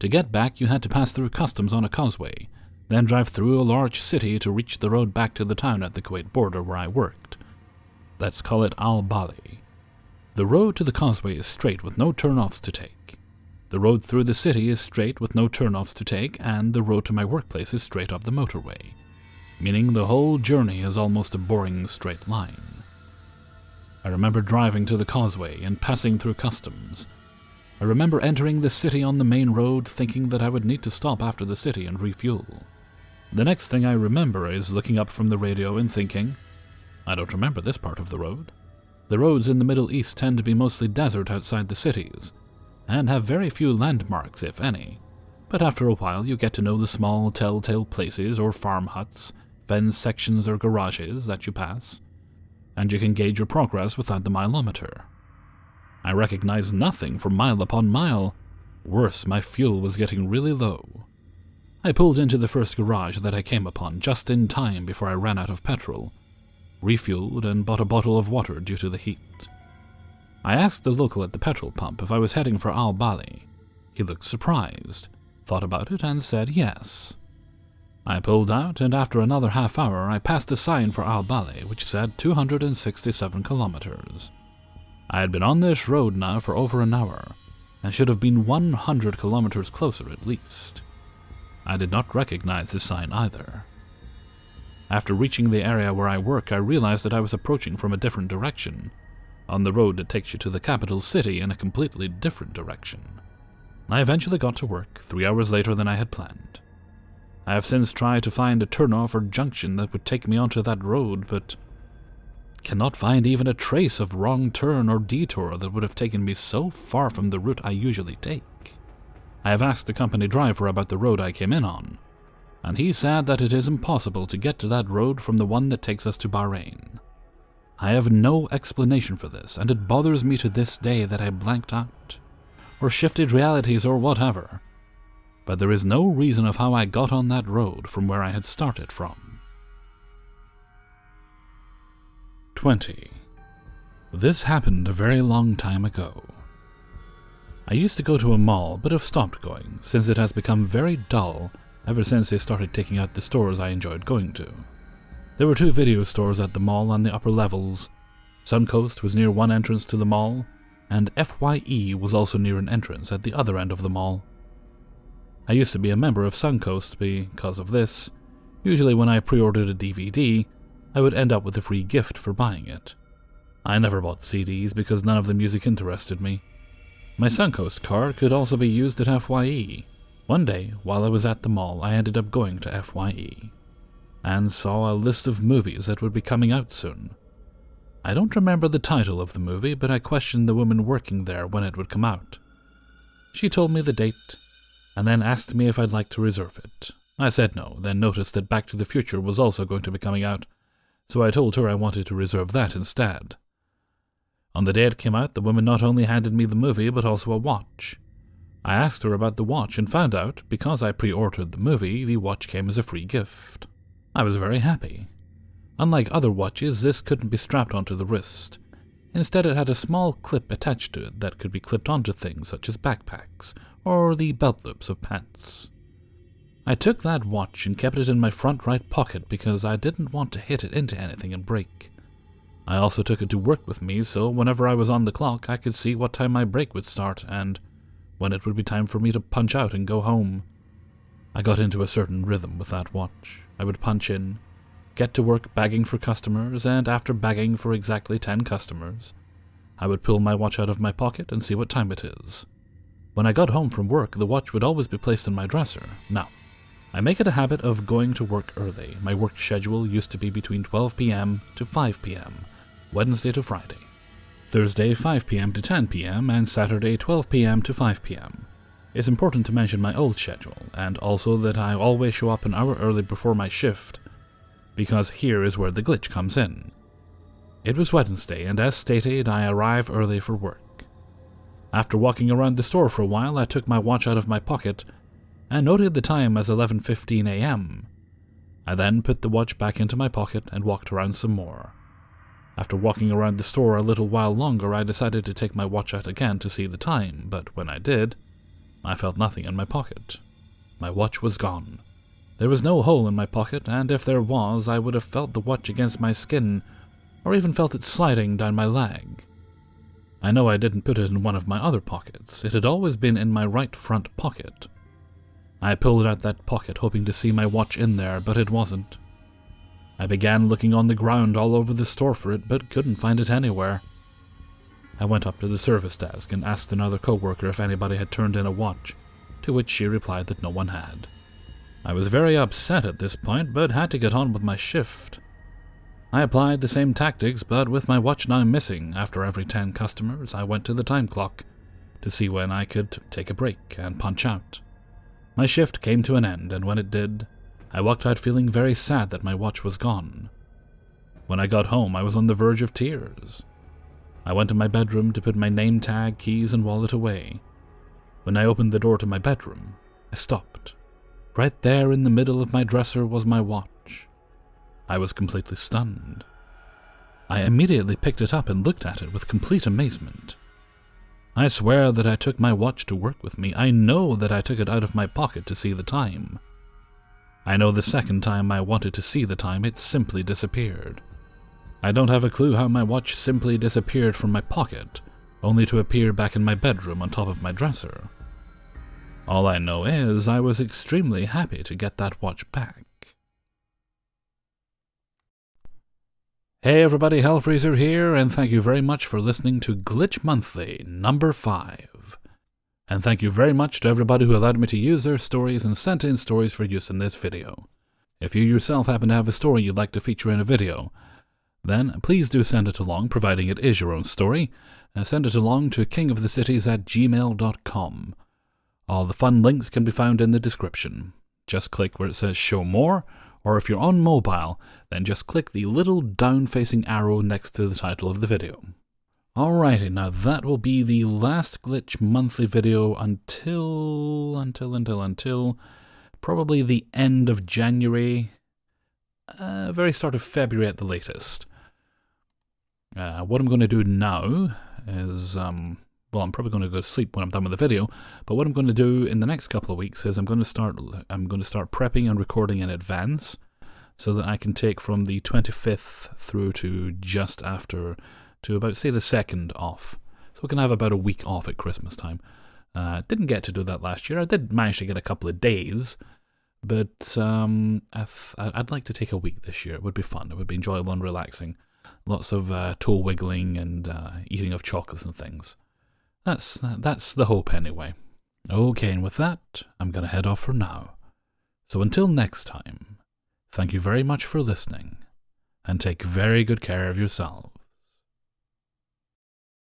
To get back, you had to pass through customs on a causeway, then drive through a large city to reach the road back to the town at the Kuwait border where I worked. Let's call it Al-Bali. The road to the causeway is straight with no turn-offs to take. The road through the city is straight with no turn-offs to take, and the road to my workplace is straight up the motorway, meaning the whole journey is almost a boring straight line. I remember driving to the causeway and passing through customs. I remember entering the city on the main road thinking that I would need to stop after the city and refuel. The next thing I remember is looking up from the radio and thinking, I don't remember this part of the road. The roads in the Middle East tend to be mostly desert outside the cities, and have very few landmarks, if any, but after a while you get to know the small telltale places or farm huts, fenced sections or garages that you pass, and you can gauge your progress without the mileometer. I recognized nothing for mile upon mile. Worse, my fuel was getting really low. I pulled into the first garage that I came upon just in time before I ran out of petrol, refueled, and bought a bottle of water due to the heat. I asked the local at the petrol pump if I was heading for Al-Bali. He looked surprised, thought about it, and said yes. I pulled out, and after another half hour I passed a sign for Al-Bali which said 267 kilometers. I had been on this road now for over an hour, and should have been 100 kilometers closer at least. I did not recognize the sign either. After reaching the area where I work, I realized that I was approaching from a different direction, on the road that takes you to the capital city in a completely different direction. I eventually got to work 3 hours later than I had planned. I have since tried to find a turnoff or junction that would take me onto that road, but cannot find even a trace of wrong turn or detour that would have taken me so far from the route I usually take. I have asked the company driver about the road I came in on, and he said that it is impossible to get to that road from the one that takes us to Bahrain. I have no explanation for this, and it bothers me to this day that I blanked out, or shifted realities or whatever, but there is no reason of how I got on that road from where I had started from. 20. This happened a very long time ago. I used to go to a mall, but have stopped going, since it has become very dull ever since they started taking out the stores I enjoyed going to. There were 2 video stores at the mall on the upper levels. Suncoast was near one entrance to the mall, and FYE was also near an entrance at the other end of the mall. I used to be a member of Suncoast because of this. Usually when I pre-ordered a DVD, I would end up with a free gift for buying it. I never bought CDs because none of the music interested me. My Suncoast card could also be used at FYE. One day, while I was at the mall, I ended up going to FYE, and saw a list of movies that would be coming out soon. I don't remember the title of the movie, but I questioned the woman working there when it would come out. She told me the date, and then asked me if I'd like to reserve it. I said no, then noticed that Back to the Future was also going to be coming out, so I told her I wanted to reserve that instead. On the day it came out, the woman not only handed me the movie, but also a watch. I asked her about the watch and found out, because I pre-ordered the movie, the watch came as a free gift. I was very happy. Unlike other watches, this couldn't be strapped onto the wrist. Instead, it had a small clip attached to it that could be clipped onto things such as backpacks or the belt loops of pants. I took that watch and kept it in my front right pocket because I didn't want to hit it into anything and break. I also took it to work with me, so whenever I was on the clock, I could see what time my break would start and when it would be time for me to punch out and go home. I got into a certain rhythm with that watch. I would punch in, get to work bagging for customers, and after bagging for exactly 10 customers, I would pull my watch out of my pocket and see what time it is. When I got home from work, the watch would always be placed in my dresser. Now, I make it a habit of going to work early. My work schedule used to be between 12 p.m. to 5 p.m., Wednesday to Friday. Thursday 5 p.m. to 10 p.m. and Saturday 12 p.m. to 5 p.m. It's important to mention my old schedule, and also that I always show up an hour early before my shift, because here is where the glitch comes in. It was Wednesday, and as stated, I arrive early for work. After walking around the store for a while, I took my watch out of my pocket and noted the time as 11:15 a.m. I then put the watch back into my pocket and walked around some more. After walking around the store a little while longer, I decided to take my watch out again to see the time, but when I did, I felt nothing in my pocket. My watch was gone. There was no hole in my pocket, and if there was, I would have felt the watch against my skin, or even felt it sliding down my leg. I know I didn't put it in one of my other pockets. It had always been in my right front pocket. I pulled out that pocket hoping to see my watch in there, but it wasn't. I began looking on the ground all over the store for it, but couldn't find it anywhere. I went up to the service desk and asked another coworker if anybody had turned in a watch, to which she replied that no one had. I was very upset at this point, but had to get on with my shift. I applied the same tactics, but with my watch now missing, after every 10 customers, I went to the time clock to see when I could take a break and punch out. My shift came to an end, and when it did, I walked out feeling very sad that my watch was gone. When I got home, I was on the verge of tears. I went to my bedroom to put my name tag, keys, and wallet away. When I opened the door to my bedroom, I stopped. Right there in the middle of my dresser was my watch. I was completely stunned. I immediately picked it up and looked at it with complete amazement. I swear that I took my watch to work with me. I know that I took it out of my pocket to see the time. I know the second time I wanted to see the time, it simply disappeared. I don't have a clue how my watch simply disappeared from my pocket, only to appear back in my bedroom on top of my dresser. All I know is I was extremely happy to get that watch back. Hey everybody, Hellfreezer here, and thank you very much for listening to Glitch Monthly number 5. And thank you very much to everybody who allowed me to use their stories and sent in stories for use in this video. If you yourself happen to have a story you'd like to feature in a video, then please do send it along, providing it is your own story. Send it along to kingofthecities@gmail.com. All the fun links can be found in the description. Just click where it says Show More, or if you're on mobile, then just click the little down-facing arrow next to the title of the video. Alrighty, now that will be the last Glitch Monthly video until probably the end of January, very start of February at the latest. What I'm going to do now is, well, I'm probably going to go to sleep when I'm done with the video, but what I'm going to do in the next couple of weeks is I'm going to start prepping and recording in advance, so that I can take from the 25th through to just after, to about, say, the 2nd off. So we can have about a week off at Christmas time. Didn't get to do that last year. I did manage to get a couple of days, but I'd like to take a week this year. It would be fun. It would be enjoyable and relaxing. Lots of toe wiggling and eating of chocolates and things. That's the hope anyway. Okay, and with that, I'm going to head off for now. So until next time, thank you very much for listening, and take very good care of yourselves.